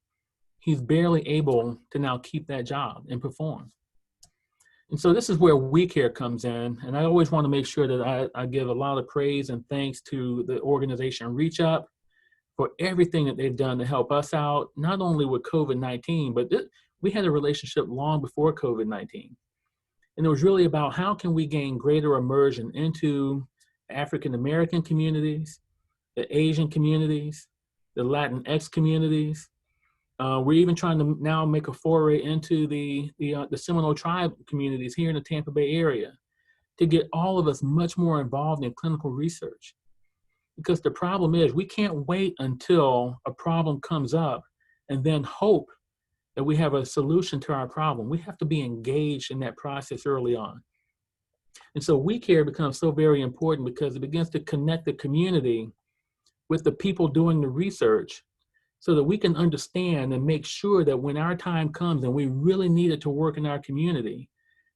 he's barely able to now keep that job and perform. And so this is where We Care comes in. And I always want to make sure that I give a lot of praise and thanks to the organization Reach Up for everything that they've done to help us out, not only with COVID-19, but we had a relationship long before COVID-19. And it was really about how can we gain greater immersion into African-American communities, the Asian communities, the Latinx communities. We're even trying to now make a foray into the Seminole tribe communities here in the Tampa Bay area to get all of us much more involved in clinical research. Because the problem is we can't wait until a problem comes up and then hope that we have a solution to our problem. We have to be engaged in that process early on. And so We Care becomes so very important because it begins to connect the community with the people doing the research so that we can understand and make sure that when our time comes and we really need it to work in our community,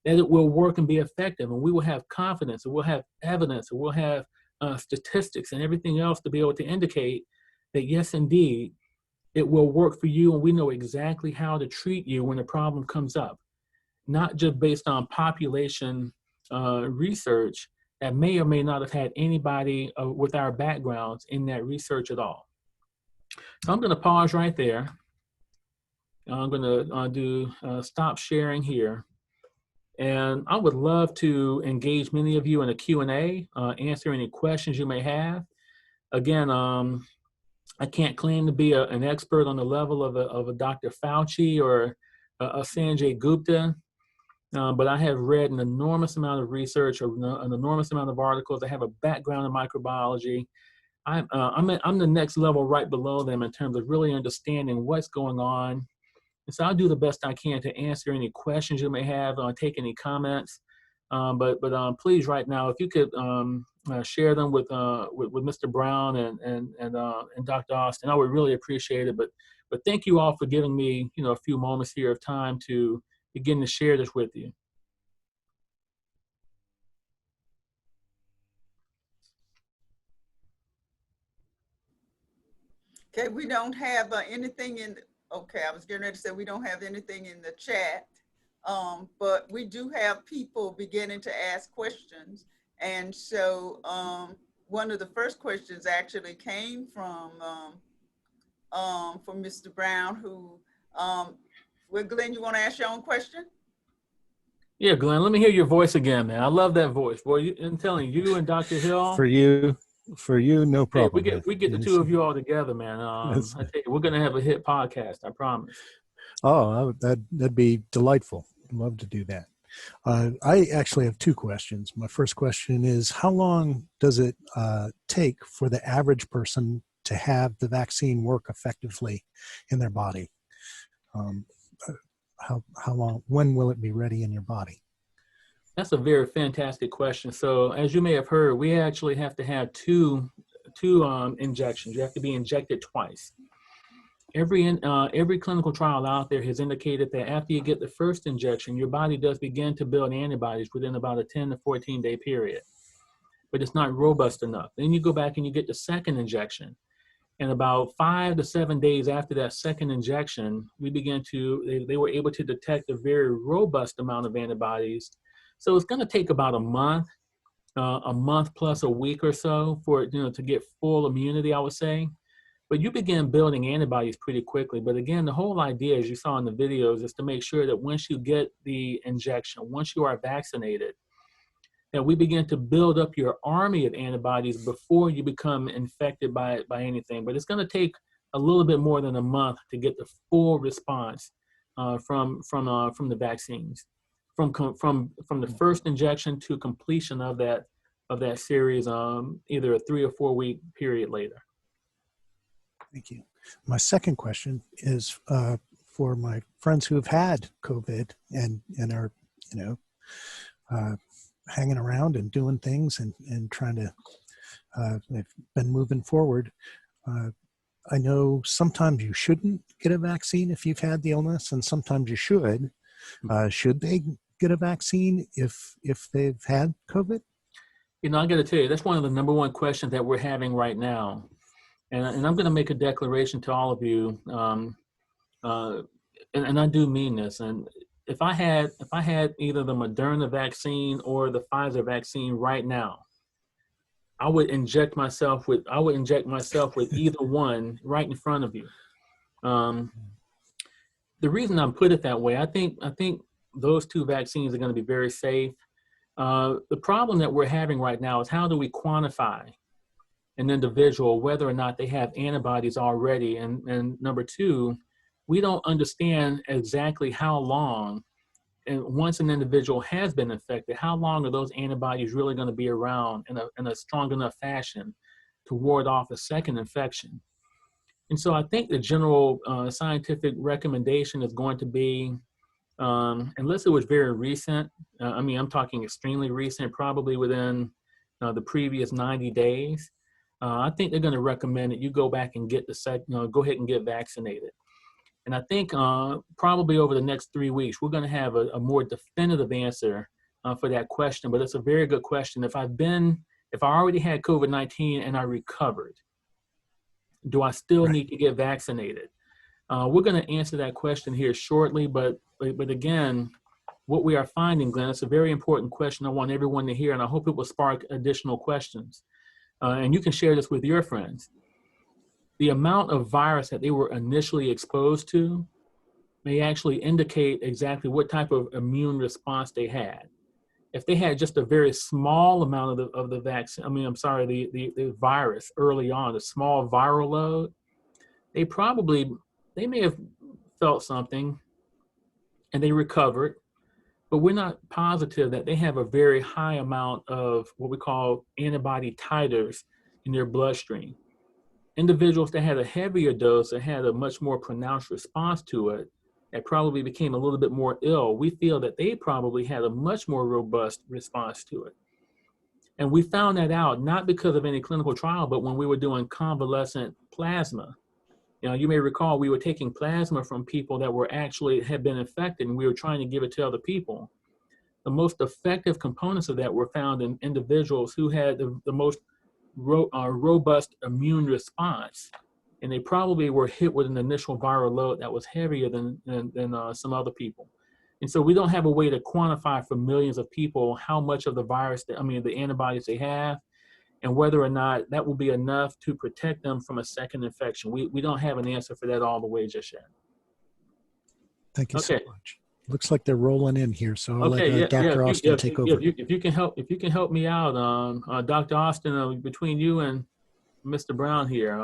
that it will work and be effective, and we will have confidence, and we'll have evidence, and we'll have statistics and everything else to be able to indicate that yes, indeed, it will work for you, and we know exactly how to treat you when a problem comes up, not just based on population research that may or may not have had anybody with our backgrounds in that research at all. So I'm going to pause right there. I'm going to do stop sharing here. And I would love to engage many of you in a Q&A, answer any questions you may have. Again, I can't claim to be an expert on the level of a Dr. Fauci or a Sanjay Gupta, but I have read an enormous amount of research, or an enormous amount of articles. I have a background in microbiology. I'm the next level right below them in terms of really understanding what's going on. And so I'll do the best I can to answer any questions you may have, take any comments. But please, right now, if you could share them with Mr. Brown and Dr. Austin, I would really appreciate it. But thank you all for giving me a few moments here of time to begin to share this with you. Okay, we don't have anything in, okay, I was getting ready to say we don't have anything in the chat, but we do have people beginning to ask questions. And so one of the first questions actually came from Mr. Brown, who, well, Glenn, you want to ask your own question? Yeah, Glenn, let me hear your voice again, man. I love that voice. Boy, I'm telling you and Dr. Hill. For you, no problem. Hey, we get the two of you all together, man. I tell you, we're gonna have a hit podcast. I promise. Oh, that'd be delightful. I'd love to do that. I actually have two questions. My first question is, how long does it take for the average person to have the vaccine work effectively in their body? How long? When will it be ready in your body? That's a very fantastic question. So as you may have heard, we actually have to have two injections. You have to be injected twice. Every clinical trial out there has indicated that after you get the first injection, your body does begin to build antibodies within about a 10 to 14 day period, but it's not robust enough. Then you go back and you get the second injection. And about 5 to 7 days after that second injection, they were able to detect a very robust amount of antibodies. So it's going to take about a month plus a week or so for it, to get full immunity, I would say. But you begin building antibodies pretty quickly. But again, the whole idea, as you saw in the videos, is to make sure that once you get the injection, once you are vaccinated, that we begin to build up your army of antibodies before you become infected by anything. But it's going to take a little bit more than a month to get the full response from the vaccines, from the first injection to completion of that series, either a 3 or 4 week period later. Thank you. My second question is for my friends who have had COVID and are, hanging around and doing things and trying to, they've been moving forward. I know sometimes you shouldn't get a vaccine if you've had the illness, and sometimes you should. Should they get a vaccine if they've had COVID? I got to tell you, that's one of the number one questions that we're having right now. And I'm going to make a declaration to all of you, and I do mean this. And if I had either the Moderna vaccine or the Pfizer vaccine right now, I would inject myself with either one right in front of you. The reason I put it that way, I think those two vaccines are going to be very safe. The problem that we're having right now is, how do we quantify an individual whether or not they have antibodies already? And number two, we don't understand exactly how long, and once an individual has been infected, how long are those antibodies really going to be around in a strong enough fashion to ward off a second infection? And so I think the general scientific recommendation is going to be, unless it was very recent, I'm talking extremely recent, probably within the previous 90 days, I think they're going to recommend that you go back and get go ahead and get vaccinated. And I think probably over the next 3 weeks, we're going to have a more definitive answer for that question. But it's a very good question. If I already had COVID-19 and I recovered, do I still need to get vaccinated? We're going to answer that question here shortly. But again, what we are finding, Glenn, it's a very important question I want everyone to hear, and I hope it will spark additional questions. And you can share this with your friends. The amount of virus that they were initially exposed to may actually indicate exactly what type of immune response they had. If they had just a very small amount of the vaccine, the virus early on, a small viral load, they may have felt something and they recovered, but we're not positive that they have a very high amount of what we call antibody titers in their bloodstream. Individuals that had a heavier dose and had a much more pronounced response to it, that probably became a little bit more ill, we feel that they probably had a much more robust response to it. And we found that out not because of any clinical trial, but when we were doing convalescent plasma. You may recall we were taking plasma from people that had been infected, and we were trying to give it to other people. The most effective components of that were found in individuals who had the most robust immune response, and they probably were hit with an initial viral load that was heavier than some other people. And so we don't have a way to quantify for millions of people how much of the virus, the antibodies they have, and whether or not that will be enough to protect them from a second infection. We don't have an answer for that all the way just yet. Thank you so much. Looks like they're rolling in here, so I'll let Dr. Austin take over. If you can help me out, Dr. Austin, between you and Mr. Brown here,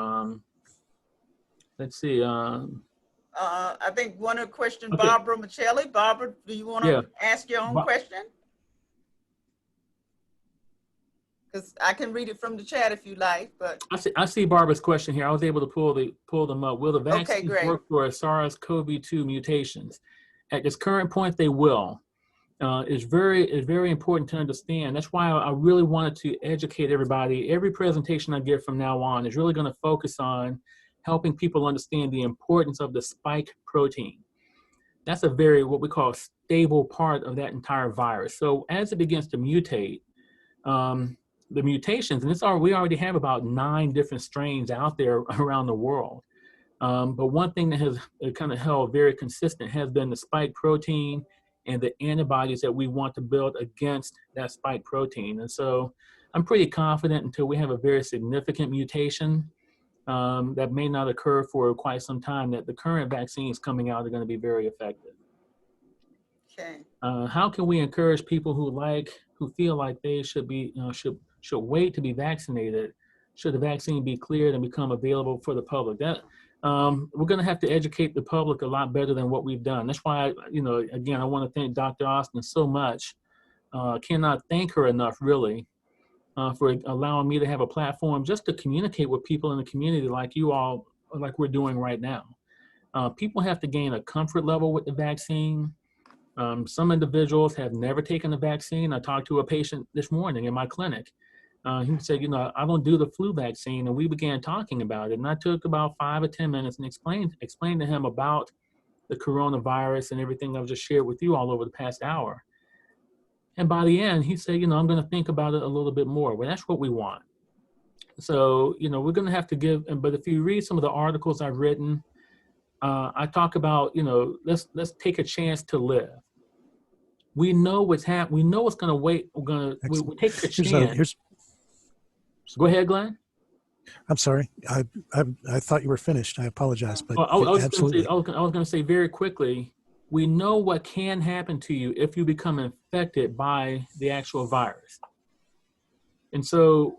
let's see. I think one of the questions, Barbara Michelli. Barbara, do you want to ask your own question? Because I can read it from the chat if you like, but I see Barbara's question here. I was able to pull them up. Will the vaccines work for SARS-CoV-2 mutations? At this current point, they will. It's very important to understand. That's why I really wanted to educate everybody. Every presentation I give from now on is really going to focus on helping people understand the importance of the spike protein. That's a very, what we call, stable part of that entire virus. So as it begins to mutate, the mutations, and we already have about 9 different strains out there around the world. But one thing that has kind of held very consistent has been the spike protein and the antibodies that we want to build against that spike protein. And so I'm pretty confident until we have a very significant mutation, that may not occur for quite some time, that the current vaccines coming out are going to be very effective. Okay. How can we encourage people who feel like they should be, should wait to be vaccinated? Should the vaccine be cleared and become available for the public? That we're going to have to educate the public a lot better than what we've done. That's why, again, I want to thank Dr. Austin so much. Cannot thank her enough, really, for allowing me to have a platform just to communicate with people in the community like you all, like we're doing right now. People have to gain a comfort level with the vaccine. Some individuals have never taken the vaccine. I talked to a patient this morning in my clinic. He said, I don't do the flu vaccine. And we began talking about it. And I took about 5 or 10 minutes and explained to him about the coronavirus and everything I've just shared with you all over the past hour. And by the end, he said, I'm going to think about it a little bit more. Well, that's what we want. So, we're going to have to give, but if you read some of the articles I've written, I talk about, let's take a chance to live. We know what's happening. We know what's going to wait. We take the chance. Go ahead, Glenn. I'm sorry. I thought you were finished. I apologize, but absolutely. I was going to say very quickly, we know what can happen to you if you become infected by the actual virus. And so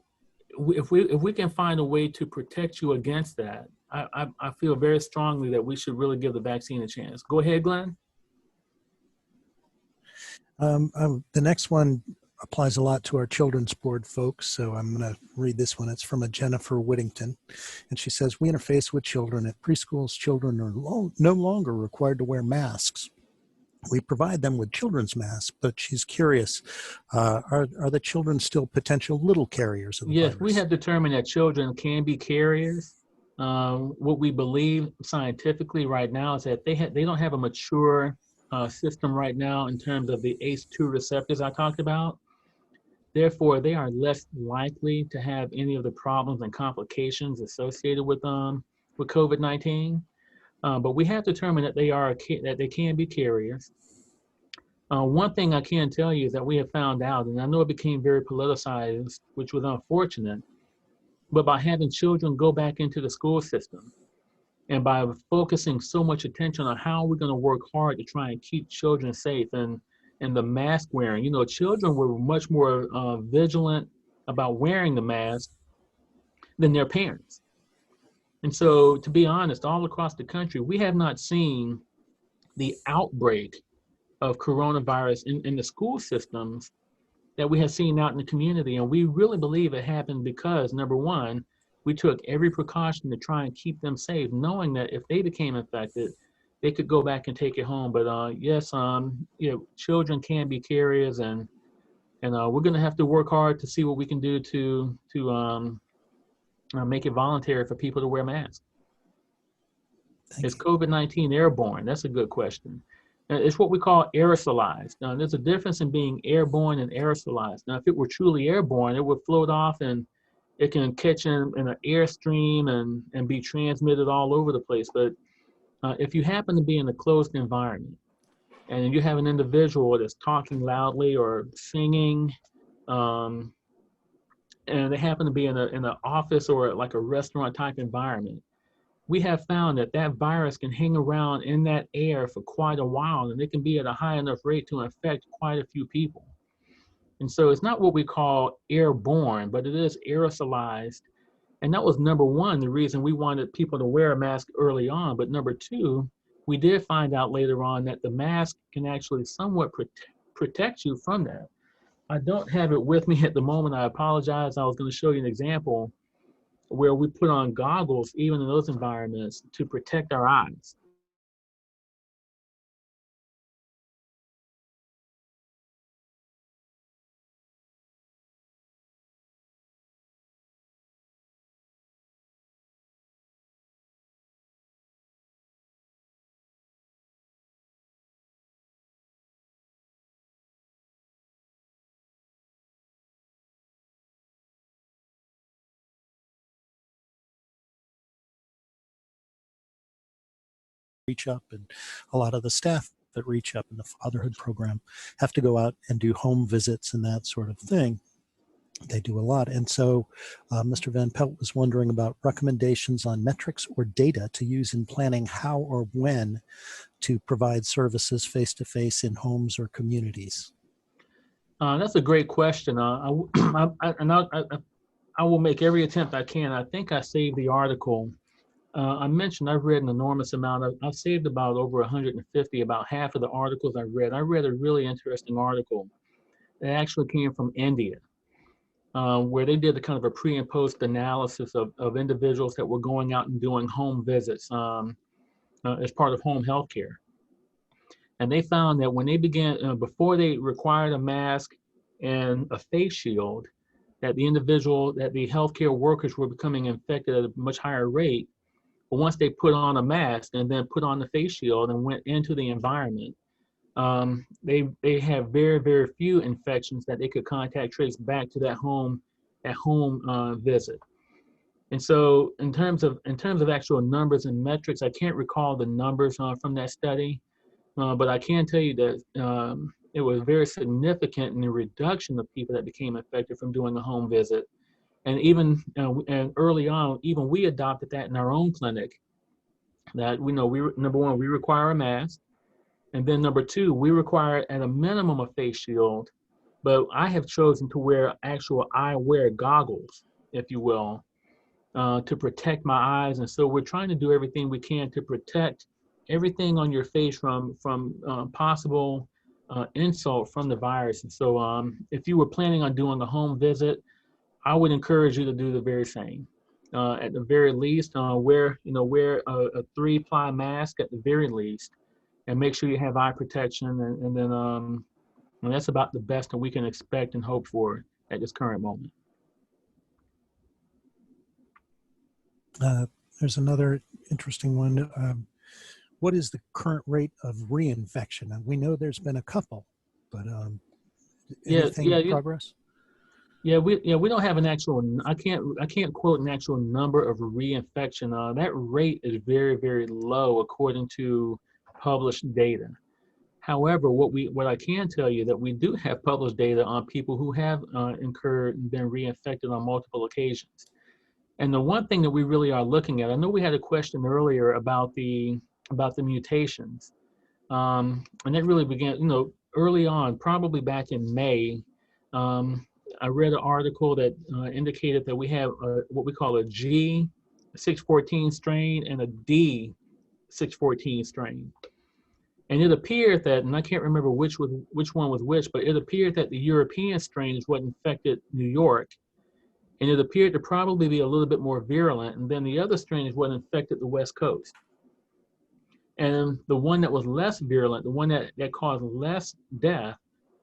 if we can find a way to protect you against that, I feel very strongly that we should really give the vaccine a chance. Go ahead, Glenn. The next one applies a lot to our children's board folks, so I'm going to read this one. It's from a Jennifer Whittington, and she says, we interface with children at preschools. Children are no longer required to wear masks. We provide them with children's masks, but she's curious, are the children still potential little carriers of the virus? Yes, we have determined that children can be carriers. What we believe scientifically right now is that they don't have a mature system right now in terms of the ACE2 receptors I talked about. Therefore, they are less likely to have any of the problems and complications associated with COVID-19. But we have determined that they can be carriers. One thing I can tell you is that we have found out, and I know it became very politicized, which was unfortunate, but by having children go back into the school system and by focusing so much attention on how we're going to work hard to try and keep children safe and the mask wearing, children were much more vigilant about wearing the mask than their parents. And so, to be honest, all across the country, we have not seen the outbreak of coronavirus in the school systems that we have seen out in the community. And we really believe it happened because, number one, we took every precaution to try and keep them safe, knowing that if they became infected, they could go back and take it home. But yes, children can be carriers, and we're going to have to work hard to see what we can do to make it voluntary for people to wear masks. Is COVID-19 airborne? That's a good question. It's what we call aerosolized. Now, there's a difference in being airborne and aerosolized. Now, if it were truly airborne, it would float off and it can catch in an airstream and be transmitted all over the place. But if you happen to be in a closed environment and you have an individual that's talking loudly or singing, and they happen to be in an office or like a restaurant type environment, we have found that virus can hang around in that air for quite a while, and it can be at a high enough rate to infect quite a few people. And so it's not what we call airborne, but it is aerosolized. And that was number one, the reason we wanted people to wear a mask early on. But number two, we did find out later on that the mask can actually somewhat protect you from that. I don't have it with me at the moment. I apologize. I was going to show you an example where we put on goggles, even in those environments, to protect our eyes. Reach Up, and a lot of the staff that Reach Up in the fatherhood program have to go out and do home visits and that sort of thing. They do a lot. And so Mr. Van Pelt was wondering about recommendations on metrics or data to use in planning how or when to provide services face-to-face in homes or communities. That's a great question. I will make every attempt I can. I think I saved the article. I mentioned I've read an enormous amount. I've saved about over 150, about half of the articles I read. I read a really interesting article that actually came from India, where they did a kind of a pre and post analysis of individuals that were going out and doing home visits as part of home health care. And they found that when they began, before they required a mask and a face shield, that the healthcare workers were becoming infected at a much higher rate. But once they put on a mask and then put on the face shield and went into the environment, they have very, very few infections that they could contact trace back to that home visit. And so in terms of actual numbers and metrics, I can't recall the numbers from that study, but I can tell you that it was very significant in the reduction of people that became infected from doing a home visit. And even and early on, even we adopted that in our own clinic. That number one, we require a mask, and then number two, we require at a minimum a face shield. But I have chosen to wear actual eyewear goggles, if you will, to protect my eyes. And so we're trying to do everything we can to protect everything on your face from possible insult from the virus. And so if you were planning on doing a home visit, I would encourage you to do the very same. At the very least, wear a 3-ply mask at the very least, and make sure you have eye protection. And then and that's about the best that we can expect and hope for at this current moment. There's another interesting one. What is the current rate of reinfection? And we know there's been a couple, but anything in progress? Yeah, we don't have an actual. I can't quote an actual number of reinfection. That rate is very, very low according to published data. However, what I can tell you that we do have published data on people who have incurred and been reinfected on multiple occasions. And the one thing that we really are looking at, I know we had a question earlier about the mutations, and that really began, early on, probably back in May. I read an article that indicated that we have what we call a G614 strain and a D614 strain. And it appeared that, and I can't remember which one was which, but it appeared that the European strain is what infected New York. And it appeared to probably be a little bit more virulent. And then the other strain is what infected the West Coast. And the one that was less virulent, the one that caused less death,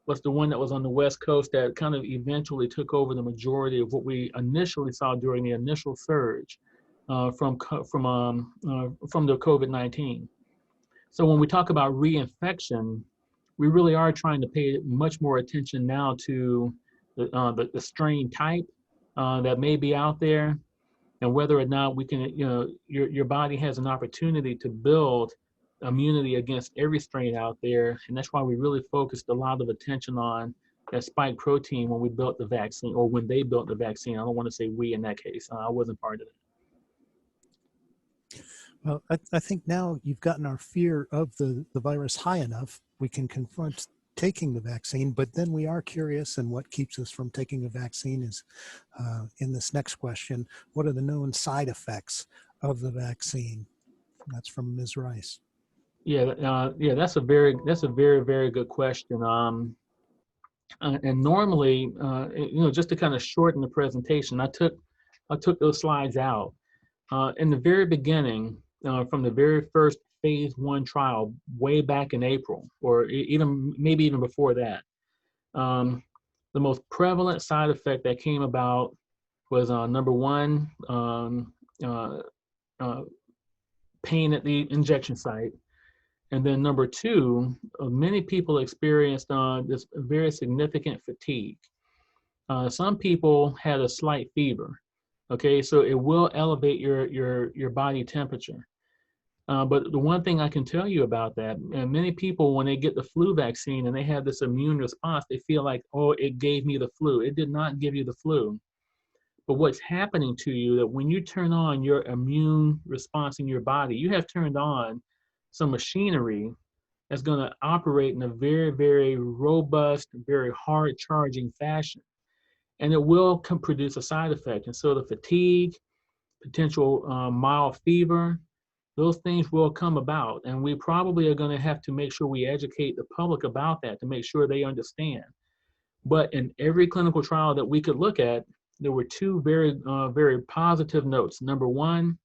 was the one that was on the West Coast that kind of eventually took over the majority of what we initially saw during the initial surge from the COVID-19. So when we talk about reinfection, we really are trying to pay much more attention now to the strain type that may be out there, and whether or not we can, your body has an opportunity to build immunity against every strain out there. And that's why we really focused a lot of attention on that spike protein when we built the vaccine, or when they built the vaccine. I don't want to say we in that case. I wasn't part of it. Well, I think now you've gotten our fear of the virus high enough, we can confront taking the vaccine, but then we are curious, and what keeps us from taking a vaccine is in this next question, what are the known side effects of the vaccine? That's from Ms. Rice. Yeah, that's a very, very good question. And normally, just to kind of shorten the presentation, I took those slides out. In the very beginning, from the very first phase 1 trial, way back in April, or maybe even before that, the most prevalent side effect that came about was number one, pain at the injection site. And then number two, many people experienced this very significant fatigue. Some people had a slight fever. Okay, so it will elevate your body temperature. But the one thing I can tell you about that, and many people, when they get the flu vaccine and they have this immune response, they feel like, oh, it gave me the flu. It did not give you the flu. But what's happening to you, that when you turn on your immune response in your body, you have turned on some machinery that's going to operate in a very, very robust, very hard charging fashion. And it will produce a side effect. And so the fatigue, potential mild fever, those things will come about. And we probably are going to have to make sure we educate the public about that to make sure they understand. But in every clinical trial that we could look at, there were two very positive notes. Number one,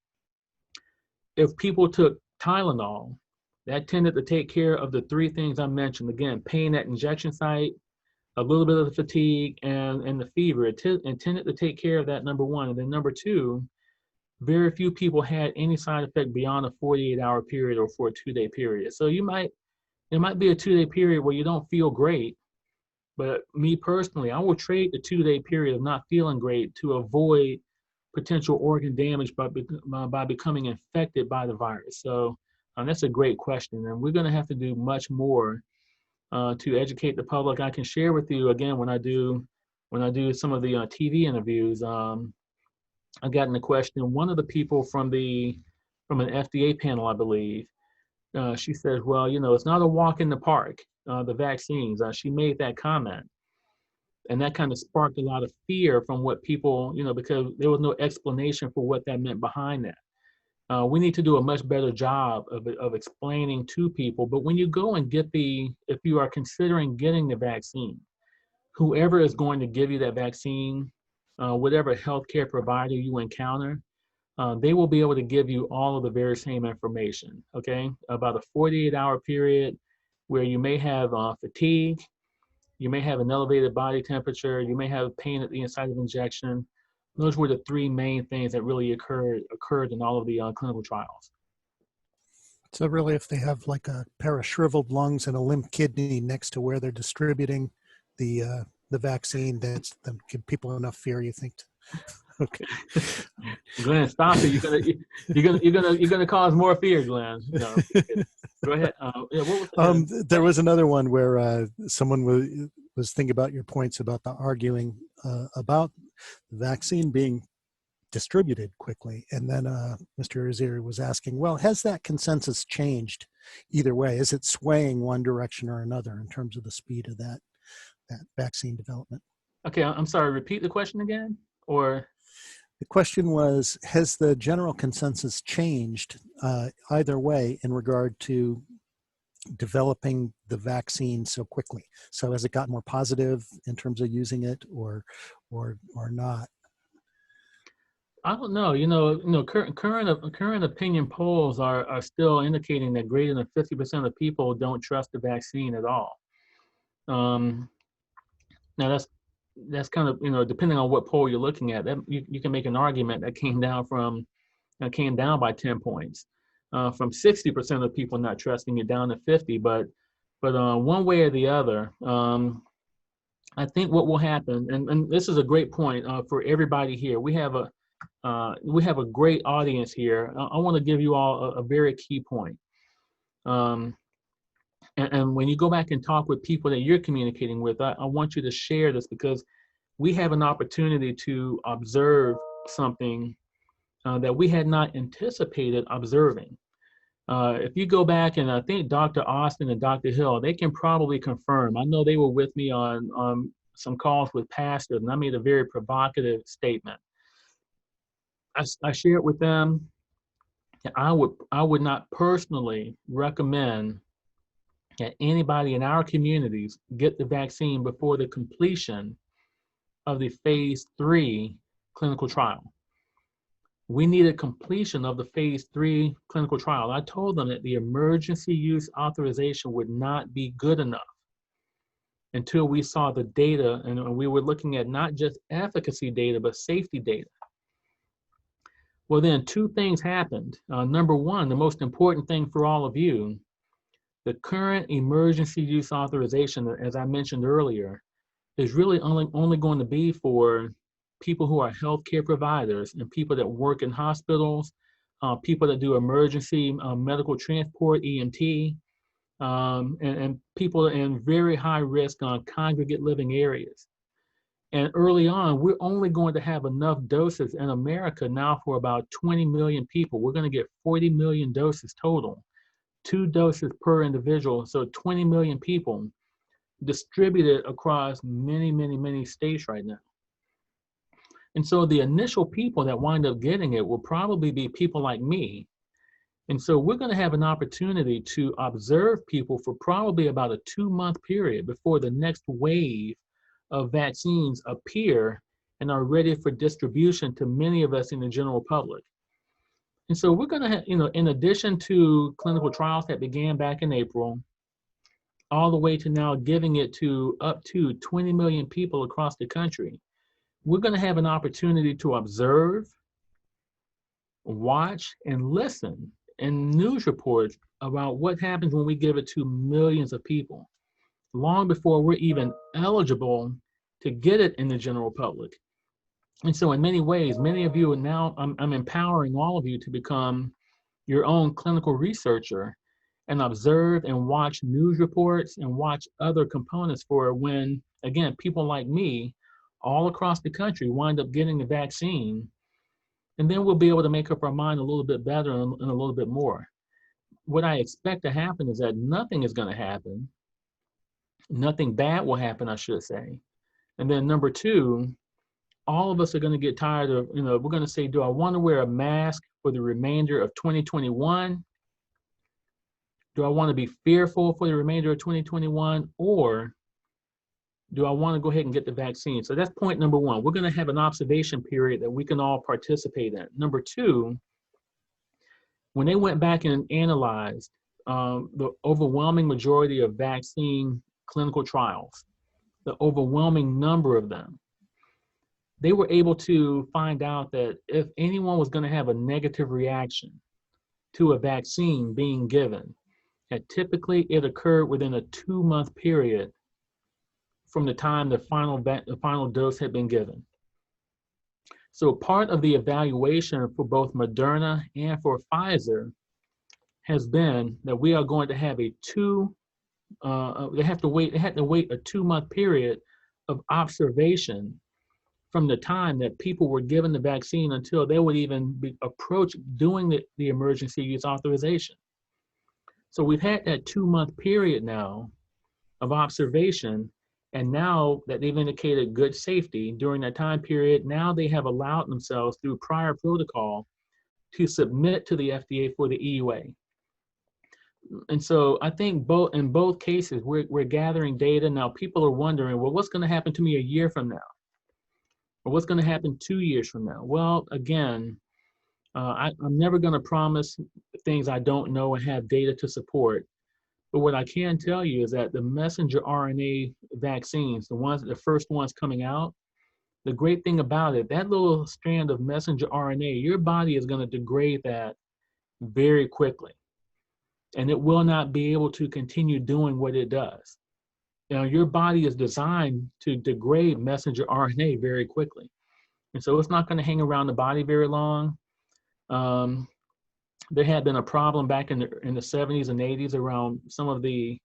if people took Tylenol, that tended to take care of the three things I mentioned. Again, pain at injection site, a little bit of the fatigue, and the fever. It tended to take care of that, number one. And then number two, very few people had any side effect beyond a 48-hour period or for a 2-day period. So there might be a 2-day period where you don't feel great, but me personally, I will trade the 2-day period of not feeling great to avoid potential organ damage by becoming infected by the virus. So that's a great question, and we're going to have to do much more to educate the public. I can share with you again when I do some of the TV interviews. I got in a question. One of the people from an FDA panel, I believe, she says, well, it's not a walk in the park, the vaccines. She made that comment. And that kind of sparked a lot of fear from what people, because there was no explanation for what that meant behind that. We need to do a much better job of explaining to people. But when you go and if you are considering getting the vaccine, whoever is going to give you that vaccine, whatever healthcare provider you encounter, they will be able to give you all of the very same information, okay? About a 48-hour period where you may have fatigue, you may have an elevated body temperature, you may have pain at the inside of injection. Those were the three main things that really occurred in all of the clinical trials. So really, if they have like a pair of shriveled lungs and a limp kidney next to where they're distributing the vaccine, that's give people enough fear, you think? Okay. Glenn, stop it! You're gonna cause more fear, Glenn. No, go ahead. There was another one where someone was thinking about your points about the arguing about the vaccine being distributed quickly, and then Mr. Aziri was asking, well, has that consensus changed either way? Is it swaying one direction or another in terms of the speed of that vaccine development? Okay, I'm sorry. Repeat the question again, or. The question was, has the general consensus changed either way in regard to developing the vaccine so quickly? So has it gotten more positive in terms of using it or not? I don't know. Current opinion polls are still indicating that greater than 50% of people don't trust the vaccine at all. Now that's kind of, depending on what poll you're looking at, that you can make an argument that came down by 10 points, from 60% of people not trusting it down to 50. But one way or the other, I think what will happen, and this is a great point for everybody here. We have a great audience here. I want to give you all a very key point. And when you go back and talk with people that you're communicating with, I want you to share this, because we have an opportunity to observe something that we had not anticipated observing. If you go back, and I think Dr. Austin and Dr. Hill, they can probably confirm. I know they were with me on some calls with pastors, and I made a very provocative statement. I shared with them that I would not personally recommend that anybody in our communities get the vaccine before the completion of the phase 3 clinical trial. We needed completion of the phase 3 clinical trial. I told them that the emergency use authorization would not be good enough until we saw the data, and we were looking at not just efficacy data, but safety data. Well, then two things happened. Number one, the most important thing for all of you, the current emergency use authorization, as I mentioned earlier, is really only going to be for people who are healthcare providers and people that work in hospitals, people that do emergency medical transport, EMT, and people in very high risk congregate living areas. And early on, we're only going to have enough doses in America now for about 20 million people. We're going to get 40 million doses total, 2 doses per individual, so 20 million people distributed across many, many, many states right now. And so the initial people that wind up getting it will probably be people like me. And so we're going to have an opportunity to observe people for probably about a 2-month period before the next wave of vaccines appear and are ready for distribution to many of us in the general public. And so we're going to have, in addition to clinical trials that began back in April, all the way to now giving it to up to 20 million people across the country, we're going to have an opportunity to observe, watch, and listen in news reports about what happens when we give it to millions of people, long before we're even eligible to get it in the general public. And so in many ways, many of you are now, I'm empowering all of you to become your own clinical researcher and observe and watch news reports and watch other components for when, again, people like me all across the country wind up getting the vaccine. And then we'll be able to make up our mind a little bit better and a little bit more. What I expect to happen is that nothing is going to happen. Nothing bad will happen, I should say. And then number 2, all of us are going to get tired of, we're going to say, do I want to wear a mask for the remainder of 2021? Do I want to be fearful for the remainder of 2021? Or do I want to go ahead and get the vaccine? So that's point number 1. We're going to have an observation period that we can all participate in. Number 2, when they went back and analyzed the overwhelming majority of vaccine clinical trials, the overwhelming number of them, they were able to find out that if anyone was going to have a negative reaction to a vaccine being given, that typically it occurred within a 2-month period from the time the final dose had been given. So part of the evaluation for both Moderna and for Pfizer has been that we are going to have they had to wait a 2-month period of observation from the time that people were given the vaccine until they would even approach doing the emergency use authorization. So we've had that 2-month period now of observation, and now that they've indicated good safety during that time period, now they have allowed themselves through prior protocol to submit to the FDA for the EUA. And so I think in both cases, we're gathering data. Now people are wondering, well, what's going to happen to me a year from now? Or what's going to happen 2 years from now? Well, again, I'm never going to promise things I don't know and have data to support. But what I can tell you is that the messenger RNA vaccines, the first ones coming out, the great thing about it, that little strand of messenger RNA, your body is going to degrade that very quickly. And it will not be able to continue doing what it does. Your body is designed to degrade messenger RNA very quickly. And so it's not going to hang around the body very long. There had been a problem back in the 70s and 80s around some of the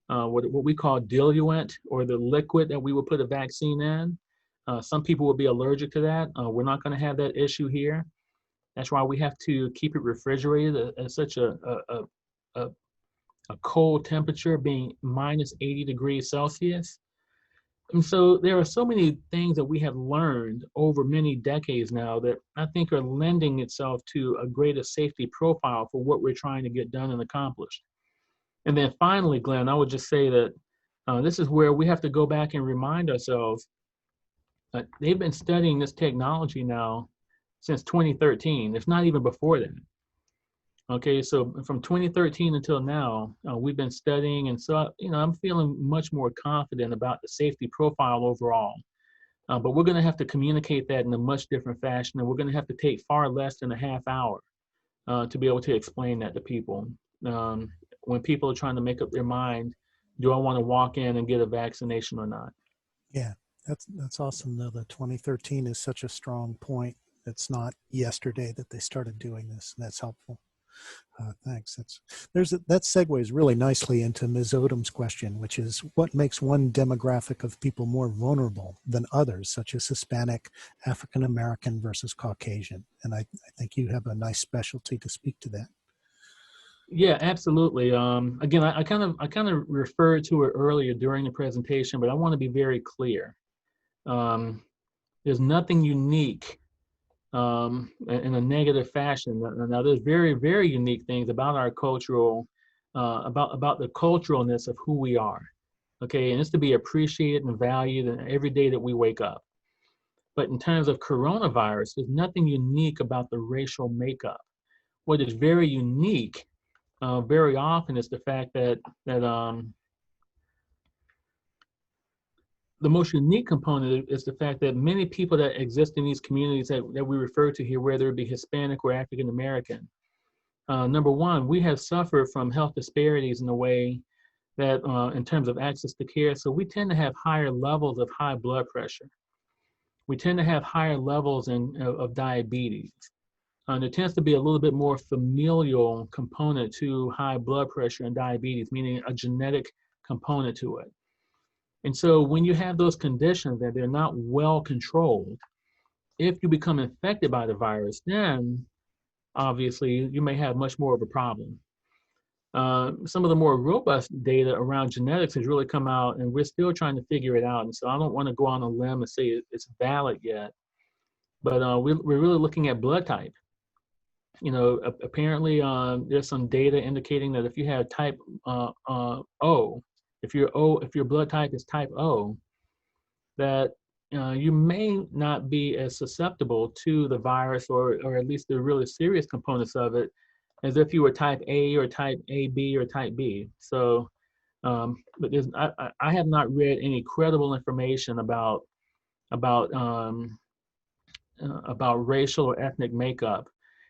what we call diluent, or the liquid that we would put a vaccine in. Some people will be allergic to that. We're not going to have that issue here. That's why we have to keep it refrigerated at such a cold temperature, being minus 80 degrees Celsius. And so there are so many things that we have learned over many decades now that I think are lending itself to a greater safety profile for what we're trying to get done and accomplished. And then finally, Glenn, I would just say that this is where we have to go back and remind ourselves that they've been studying this technology now since 2013. It's not even before that. Okay, so from 2013 until now, we've been studying, and so I'm feeling much more confident about the safety profile overall. But we're going to have to communicate that in a much different fashion, and we're going to have to take far less than a half hour to be able to explain that to people. When people are trying to make up their mind, do I want to walk in and get a vaccination or not? Yeah, that's awesome though. The 2013 is such a strong point. It's not yesterday that they started doing this, and that's helpful. Thanks. That segues really nicely into Ms. Odom's question, which is what makes one demographic of people more vulnerable than others, such as Hispanic, African American versus Caucasian? And I think you have a nice specialty to speak to that. Yeah, absolutely. Again, I kind of referred to it earlier during the presentation, but I want to be very clear. There's nothing unique in a negative fashion. Now, there's very, very unique things about our cultural, about the culturalness of who we are. Okay, and it's to be appreciated and valued every day that we wake up. But in terms of coronavirus, there's nothing unique about the racial makeup. What is very unique, very often, is the fact that the most unique component is the fact that many people that exist in these communities that we refer to here, whether it be Hispanic or African American, number one, we have suffered from health disparities in a way that in terms of access to care. So we tend to have higher levels of high blood pressure. We tend to have higher levels of diabetes. There tends to be a little bit more familial component to high blood pressure and diabetes, meaning a genetic component to it. And so when you have those conditions that they're not well controlled, if you become infected by the virus, then obviously you may have much more of a problem. Some of the more robust data around genetics has really come out, and we're still trying to figure it out. And so I don't want to go on a limb and say it's valid yet, but we're really looking at blood type. You know, apparently there's some data indicating that if you have type O, if your blood type is type O, that you may not be as susceptible to the virus, or at least the really serious components of it, as if you were type A or type AB or type B. So, but I have not read any credible information about racial or ethnic makeup.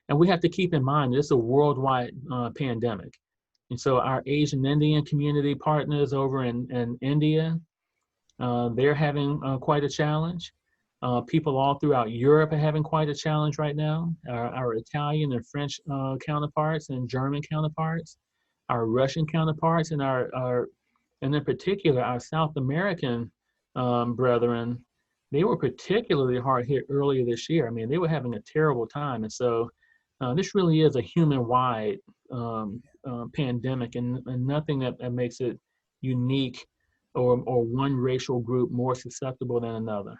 And we have to keep in mind this is a worldwide pandemic. And so our Asian Indian community partners over in India, they're having quite a challenge. People all throughout Europe are having quite a challenge right now. Our Italian and French counterparts and German counterparts, our Russian counterparts, and and in particular our South American brethren, they were particularly hard hit earlier this year. I mean, they were having a terrible time. And so this really is a human-wide pandemic, and nothing that makes it unique or one racial group more susceptible than another.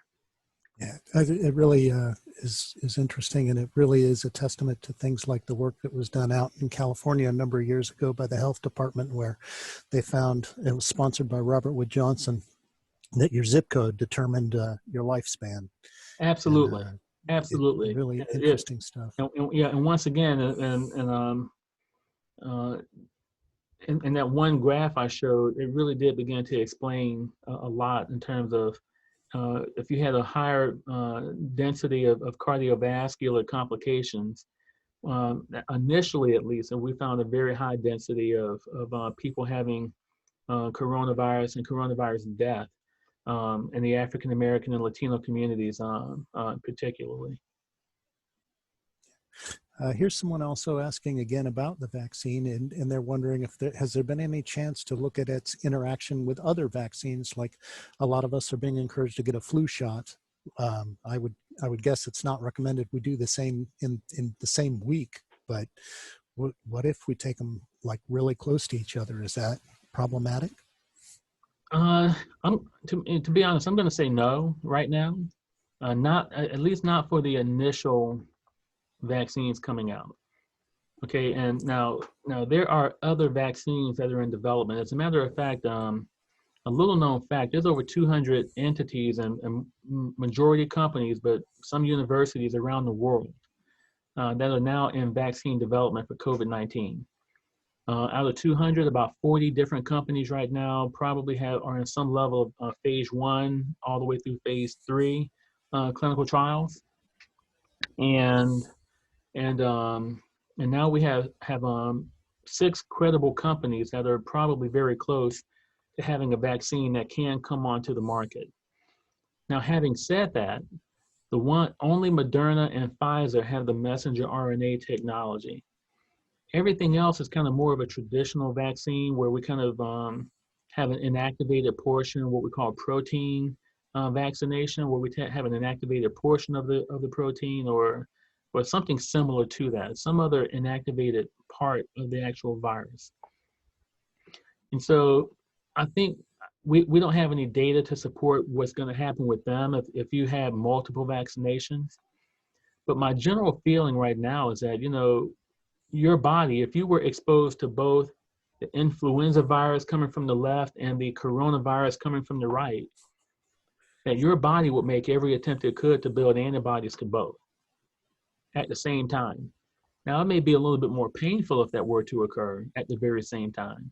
Yeah, it really is interesting, and it really is a testament to things like the work that was done out in California a number of years ago by the health department, where they found, it was sponsored by Robert Wood Johnson, that your zip code determined your lifespan. Absolutely. And, absolutely. Really interesting stuff. And once again, in that one graph I showed, it really did begin to explain a lot in terms of if you had a higher density of cardiovascular complications, initially at least, and we found a very high density of people having coronavirus and coronavirus death in the African American and Latino communities particularly. Here's someone also asking again about the vaccine, and they're wondering if has there been any chance to look at its interaction with other vaccines, like a lot of us are being encouraged to get a flu shot. I would guess it's not recommended we do the same in the same week, but what if we take them like really close to each other? Is that problematic? To be honest, I'm going to say no right now. Not at least not for the initial vaccines coming out. Okay, and now there are other vaccines that are in development. As a matter of fact, a little known fact, there's over 200 entities and majority companies, but some universities around the world that are now in vaccine development for COVID-19. Out of 200, about 40 different companies right now probably are in some level of phase 1 all the way through phase 3 clinical trials. And now we have 6 credible companies that are probably very close to having a vaccine that can come onto the market. Now, having said that, Only Moderna and Pfizer have the messenger RNA technology. Everything else is kind of more of a traditional vaccine where we kind of have an inactivated portion, what we call protein vaccination, where we have an inactivated portion of the protein, or something similar to that, some other inactivated part of the actual virus. And so I think we don't have any data to support what's going to happen with them if you have multiple vaccinations. But my general feeling right now is that, your body, if you were exposed to both the influenza virus coming from the left and the coronavirus coming from the right, that your body would make every attempt it could to build antibodies to both at the same time. Now, it may be a little bit more painful if that were to occur at the very same time,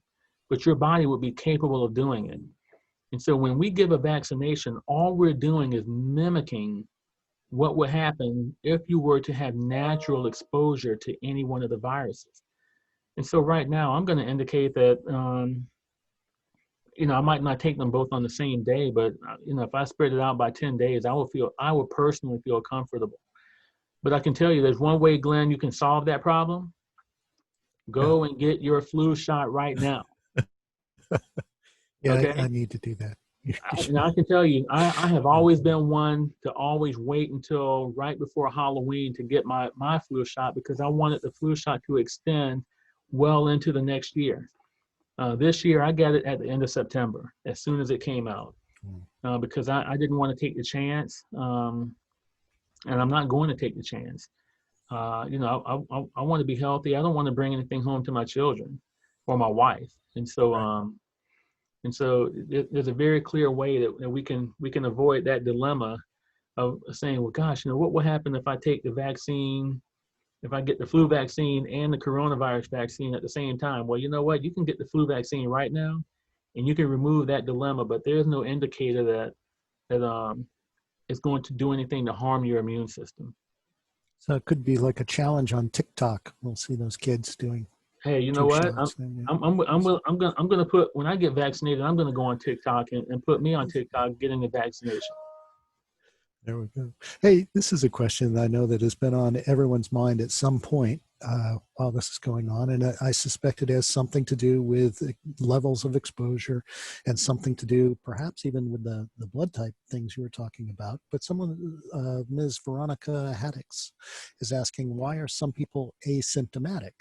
but your body would be capable of doing it. And so when we give a vaccination, all we're doing is mimicking what would happen if you were to have natural exposure to any one of the viruses. And so right now, I'm going to indicate that, I might not take them both on the same day, but, if I spread it out by 10 days, I would personally feel comfortable. But I can tell you, there's one way, Glenn, you can solve that problem. Go and get your flu shot right now. Yeah, okay? I need to do that. I can tell you, I have always been one to always wait until right before Halloween to get my flu shot, because I wanted the flu shot to extend well into the next year. This year, I got it at the end of September, as soon as it came out, because I didn't want to take the chance, and I'm not going to take the chance. I want to be healthy. I don't want to bring anything home to my children or my wife, and so there's a very clear way that we can avoid that dilemma of saying, well, gosh, what will happen if I take the vaccine, if I get the flu vaccine and the coronavirus vaccine at the same time? Well, you know what? You can get the flu vaccine right now, and you can remove that dilemma, but there's no indicator that it's going to do anything to harm your immune system. So it could be like a challenge on TikTok. We'll see those kids doing. Hey, you know what? Shots. I'm gonna put, when I get vaccinated, I'm gonna go on TikTok and put me on TikTok getting the vaccination. There we go. Hey, this is a question that I know that has been on everyone's mind at some point while this is going on, and I suspect it has something to do with levels of exposure and something to do perhaps even with the blood type things you were talking about. But someone, Ms. Veronica Haddix, is asking, why are some people asymptomatic?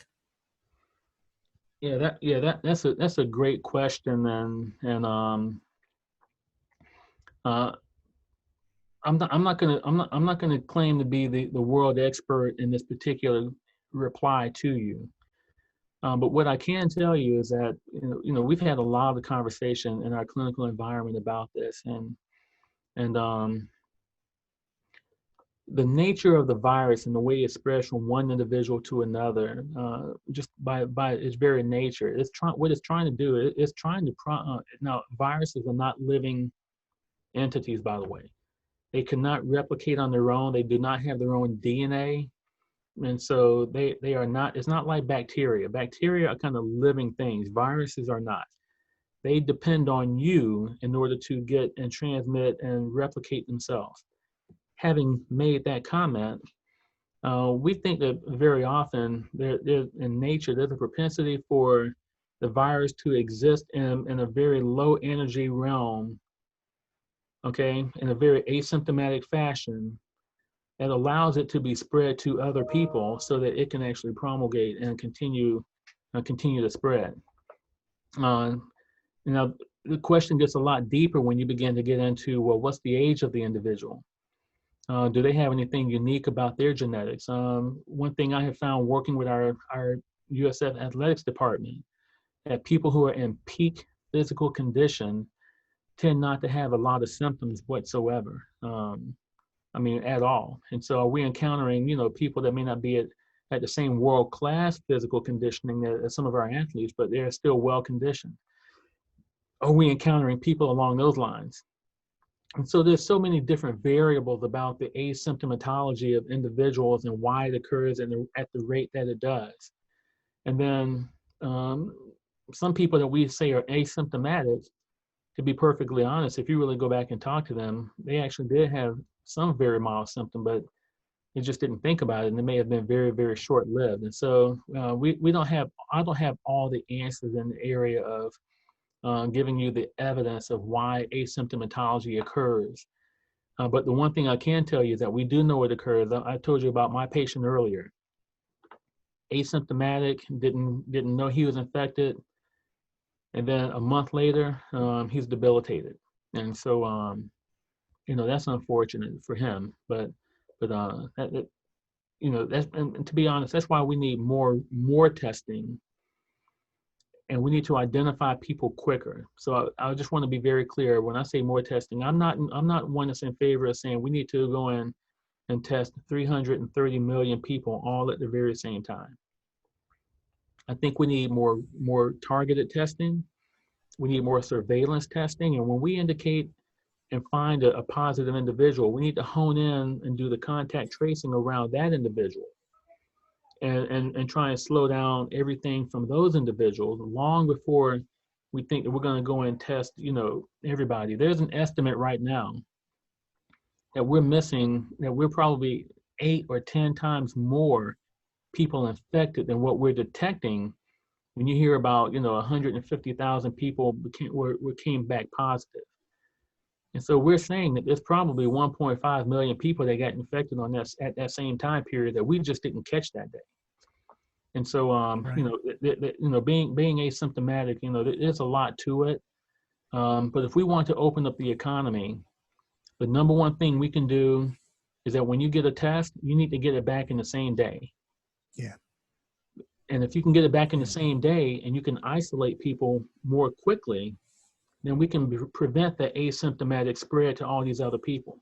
That's a great question, and I'm not gonna claim to be the world expert in this particular reply to you, but what I can tell you is that we've had a lot of conversation in our clinical environment about this, and the nature of the virus and the way it spreads from one individual to another, just by its very nature, what it's trying to do is trying to now, viruses are not living entities, by the way. They cannot replicate on their own. They do not have their own DNA, and so they are not. It's not like bacteria. Bacteria are kind of living things. Viruses are not. They depend on you in order to get and transmit and replicate themselves. Having made that comment, we think that very often in nature, there's a propensity for the virus to exist in a very low energy realm, okay, in a very asymptomatic fashion that allows it to be spread to other people so that it can actually promulgate and continue to spread. The question gets a lot deeper when you begin to get into, well, what's the age of the individual? Do they have anything unique about their genetics? One thing I have found working with our USF athletics department, that people who are in peak physical condition tend not to have a lot of symptoms whatsoever. At all. And so are we encountering, people that may not be at the same world-class physical conditioning as some of our athletes, but they're still well-conditioned? Are we encountering people along those lines? And so there's so many different variables about the asymptomatology of individuals and why it occurs at the rate that it does. And then some people that we say are asymptomatic, to be perfectly honest, if you really go back and talk to them, they actually did have some very mild symptom, but it just didn't think about it, and it may have been very, very short-lived. And so I don't have all the answers in the area of giving you the evidence of why asymptomatology occurs. But the one thing I can tell you is that we do know it occurs. I told you about my patient earlier. Asymptomatic, didn't know he was infected, and then a month later, he's debilitated. And so, that's unfortunate for him. But and to be honest, that's why we need more testing, and we need to identify people quicker. So I just want to be very clear when I say more testing. I'm not one that's in favor of saying we need to go in and test 330 million people all at the very same time. I think we need more targeted testing. We need more surveillance testing, and when we indicate and find a positive individual, we need to hone in and do the contact tracing around that individual, and try and slow down everything from those individuals long before we think that we're going to go and test, everybody. There's an estimate right now that we're probably 8 or 10 times more people infected than what we're detecting. When you hear about, 150,000 people came back positive. And so we're saying that there's probably 1.5 million people that got infected at that same time period that we just didn't catch that day. And so, Right. being asymptomatic, there's a lot to it. But if we want to open up the economy, the number one thing we can do is that when you get a test, you need to get it back in the same day. Yeah. And if you can get it back in the same day and you can isolate people more quickly, then we can prevent the asymptomatic spread to all these other people.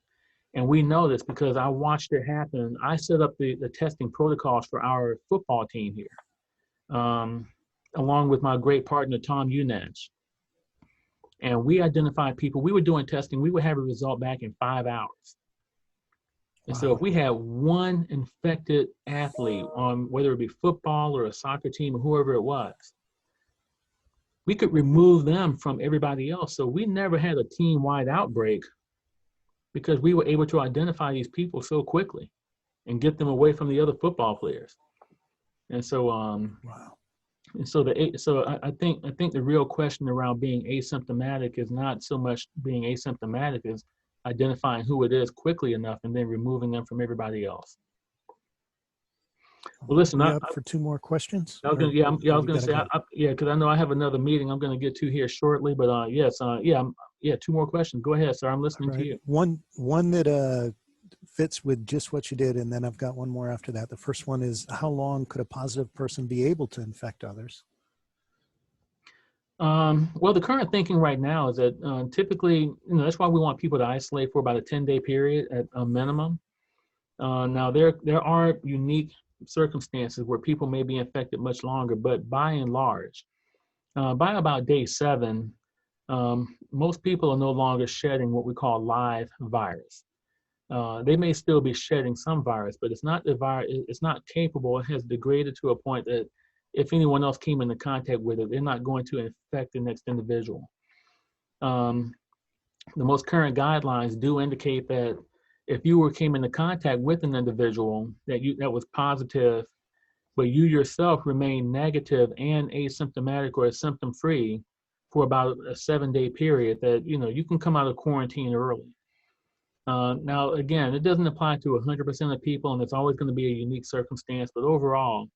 And we know this because I watched it happen. I set up the testing protocols for our football team here, along with my great partner, Tom Unach. And we identified people. We were doing testing. We would have a result back in 5 hours. And so if we had one infected athlete on whether it be football or a soccer team or whoever it was, we could remove them from everybody else. So we never had a team-wide outbreak because we were able to identify these people so quickly and get them away from the other football players. And so, and so I think the real question around being asymptomatic is not so much being asymptomatic as identifying who it is quickly enough and then removing them from everybody else. Well, listen, up for 2 more questions. I was going to say, because I know I have another meeting I'm going to get to here shortly. But yes, 2 more questions. Go ahead, sir. I'm listening to you. One that fits with just what you did, and then I've got one more after that. The first one is, how long could a positive person be able to infect others? Well, the current thinking right now is that typically, that's why we want people to isolate for about a 10-day period at a minimum. Now, there are unique circumstances where people may be infected much longer, but by and large, by about day 7, most people are no longer shedding what we call live virus. They may still be shedding some virus, but it's not the virus. It's not capable. It has degraded to a point that if anyone else came into contact with it, they're not going to infect the next individual. The most current guidelines do indicate that if you came into contact with an individual that was positive, but you yourself remain negative and asymptomatic or symptom-free for about a 7-day period, that you can come out of quarantine early. Now, again, it doesn't apply to 100% of people, and it's always going to be a unique circumstance. But overall,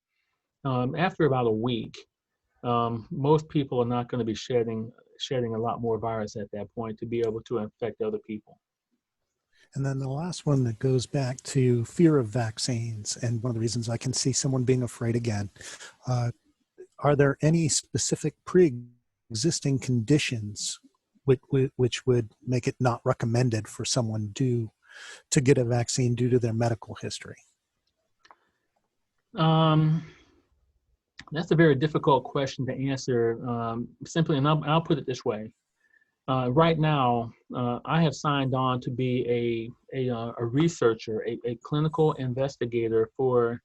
after about a week, most people are not going to be shedding a lot more virus at that point to be able to infect other people. And then the last one that goes back to fear of vaccines, and one of the reasons I can see someone being afraid again. Are there any specific pre-existing conditions which would make it not recommended for someone to get a vaccine due to their medical history? That's a very difficult question to answer. Simply, and I'll put it this way. Right now, I have signed on to be a researcher, a clinical investigator for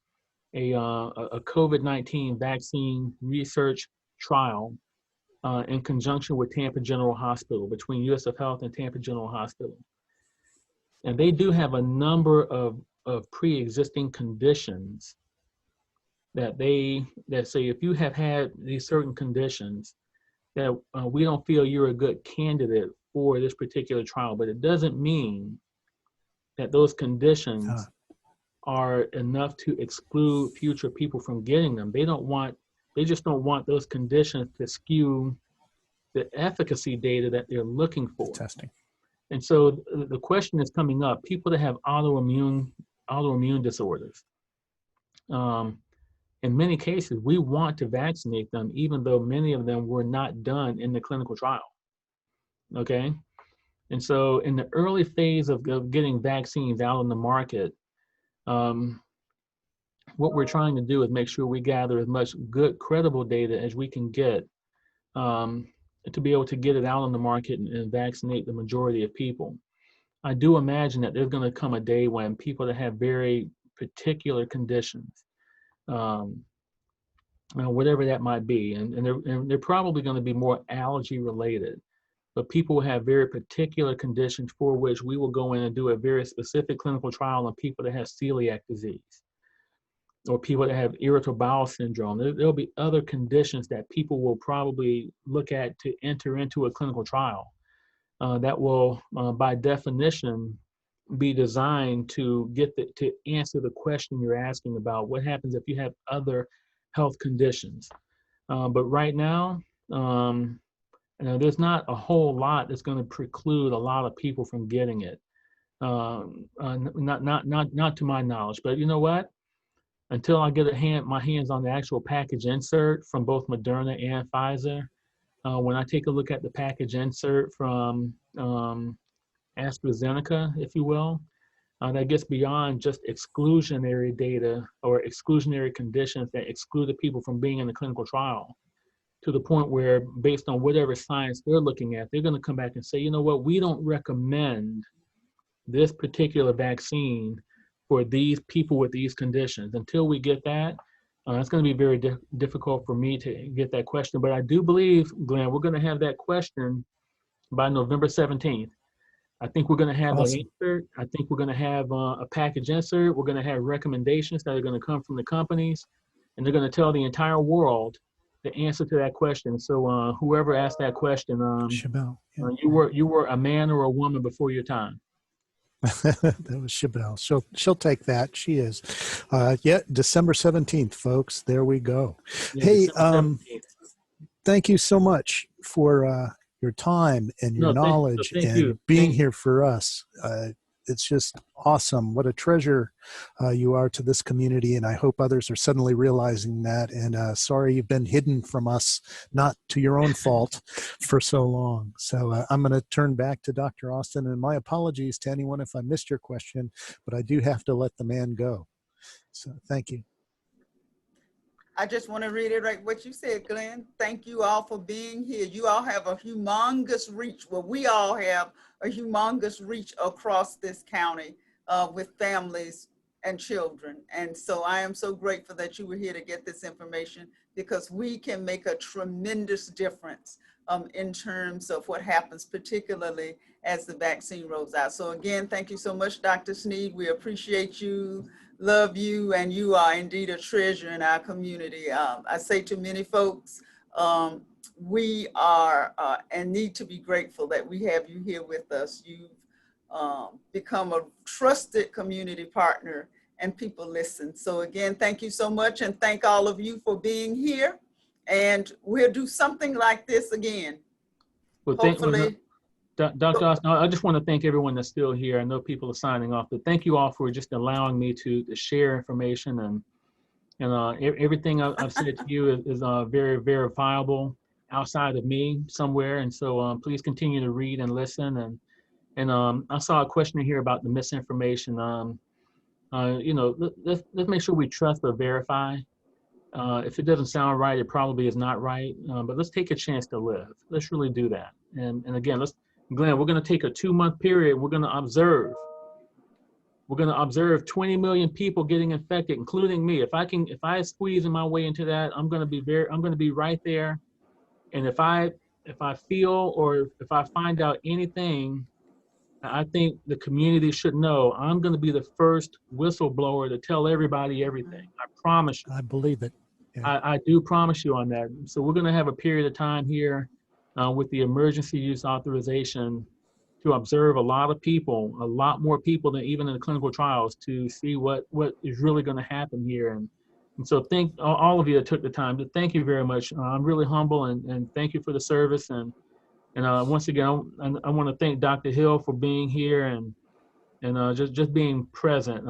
a COVID-19 vaccine research trial in conjunction with Tampa General Hospital, between USF Health and Tampa General Hospital. And they do have a number of pre-existing conditions that say if you have had these certain conditions, that we don't feel you're a good candidate for this particular trial. But it doesn't mean that those conditions are enough to exclude future people from getting them. They just don't want those conditions to skew the efficacy data that they're looking for. Testing. And so the question is coming up, people that have autoimmune disorders. In many cases, we want to vaccinate them, even though many of them were not done in the clinical trial. Okay? And so in the early phase of getting vaccines out on the market, what we're trying to do is make sure we gather as much good, credible data as we can get to be able to get it out on the market and vaccinate the majority of people. I do imagine that there's going to come a day when people that have very particular conditions, whatever that might be, and they're probably going to be more allergy related, but people have very particular conditions for which we will go in and do a very specific clinical trial on people that have celiac disease or people that have irritable bowel syndrome. There'll be other conditions that people will probably look at to enter into a clinical trial that will, by definition, be designed to to answer the question you're asking about what happens if you have other health conditions. But right now, there's not a whole lot that's going to preclude a lot of people from getting it. Not to my knowledge. But you know what? Until I get my hands on the actual package insert from both Moderna and Pfizer, when I take a look at the package insert from AstraZeneca, if you will, that gets beyond just exclusionary data or exclusionary conditions that excluded people from being in the clinical trial, to the point where, based on whatever science they're looking at, they're going to come back and say, you know what, we don't recommend this particular vaccine for these people with these conditions. Until we get that, it's going to be very difficult for me to get that question. But I do believe, Glenn, we're going to have that question by November 17th. I think we're going to have an insert. I think we're going to have a package insert. We're going to have recommendations that are going to come from the companies, and they're going to tell the entire world the answer to that question. So whoever asked that question, Chabelle, yeah. You were a man or a woman before your time. That was Chabelle. She'll take that. She is. December 17th, folks. There we go. Yeah, hey, thank you so much for your time and your knowledge and being here for us. It's just awesome. What a treasure you are to this community. And I hope others are suddenly realizing that. And sorry you've been hidden from us, not to your own fault, for so long. So I'm going to turn back to Dr. Austin. And my apologies to anyone if I missed your question, but I do have to let the man go. So thank you. I just want to reiterate what you said, Glenn. Thank you all for being here. You all have a humongous reach. Well, we all have a humongous reach across this county with families and children. And so I am so grateful that you were here to get this information, because we can make a tremendous difference in terms of what happens, particularly as the vaccine rolls out. So again, thank you so much, Dr. Sneed. We appreciate you, love you, and you are indeed a treasure in our community. I say to many folks, we are and need to be grateful that we have you here with us. You've become a trusted community partner, and people listen. So again, thank you so much, and thank all of you for being here. And we'll do something like this again. Well, hopefully. Dr. Austin, I just want to thank everyone that's still here. I know people are signing off, but thank you all for just allowing me to share information, and everything I've said to you is very verifiable outside of me somewhere. And so please continue to read and listen. And I saw a question here about the misinformation. Let's make sure we trust or verify. If it doesn't sound right, it probably is not right. But let's take a chance to live. Let's really do that. And again, Glenn, we're going to take a 2-month period. We're going to observe. We're going to observe 20 million people getting infected, including me. If I squeeze my way into that, I'm going to be right there. And if I feel or if I find out anything I think the community should know I'm going to be the first whistleblower to tell everybody everything. I promise you. I believe it. Yeah. I do promise you on that. So we're going to have a period of time here with the emergency use authorization to observe a lot of people, a lot more people than even in the clinical trials, to see what is really going to happen here. And so thank all of you that took the time. To thank you very much. I'm really humble and thank you for the service. And once again, I want to thank Dr. Hill for being here and just being present.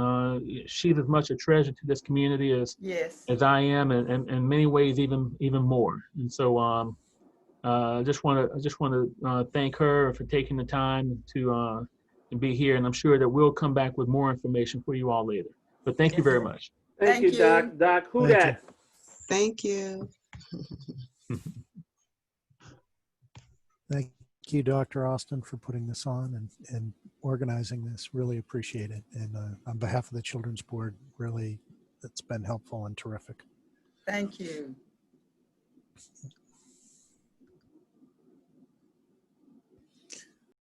She's as much a treasure to this community Yes. as I am, and in many ways even more. And so I just want to thank her for taking the time to be here, and I'm sure that we'll come back with more information for you all later. But thank you very much. Thank you, Doc. Doc, who Thank that? Thank you. Thank you, Dr. Austin, for putting this on and organizing this. Really appreciate it. And on behalf of the Children's Board, really, it's been helpful and terrific. Thank you.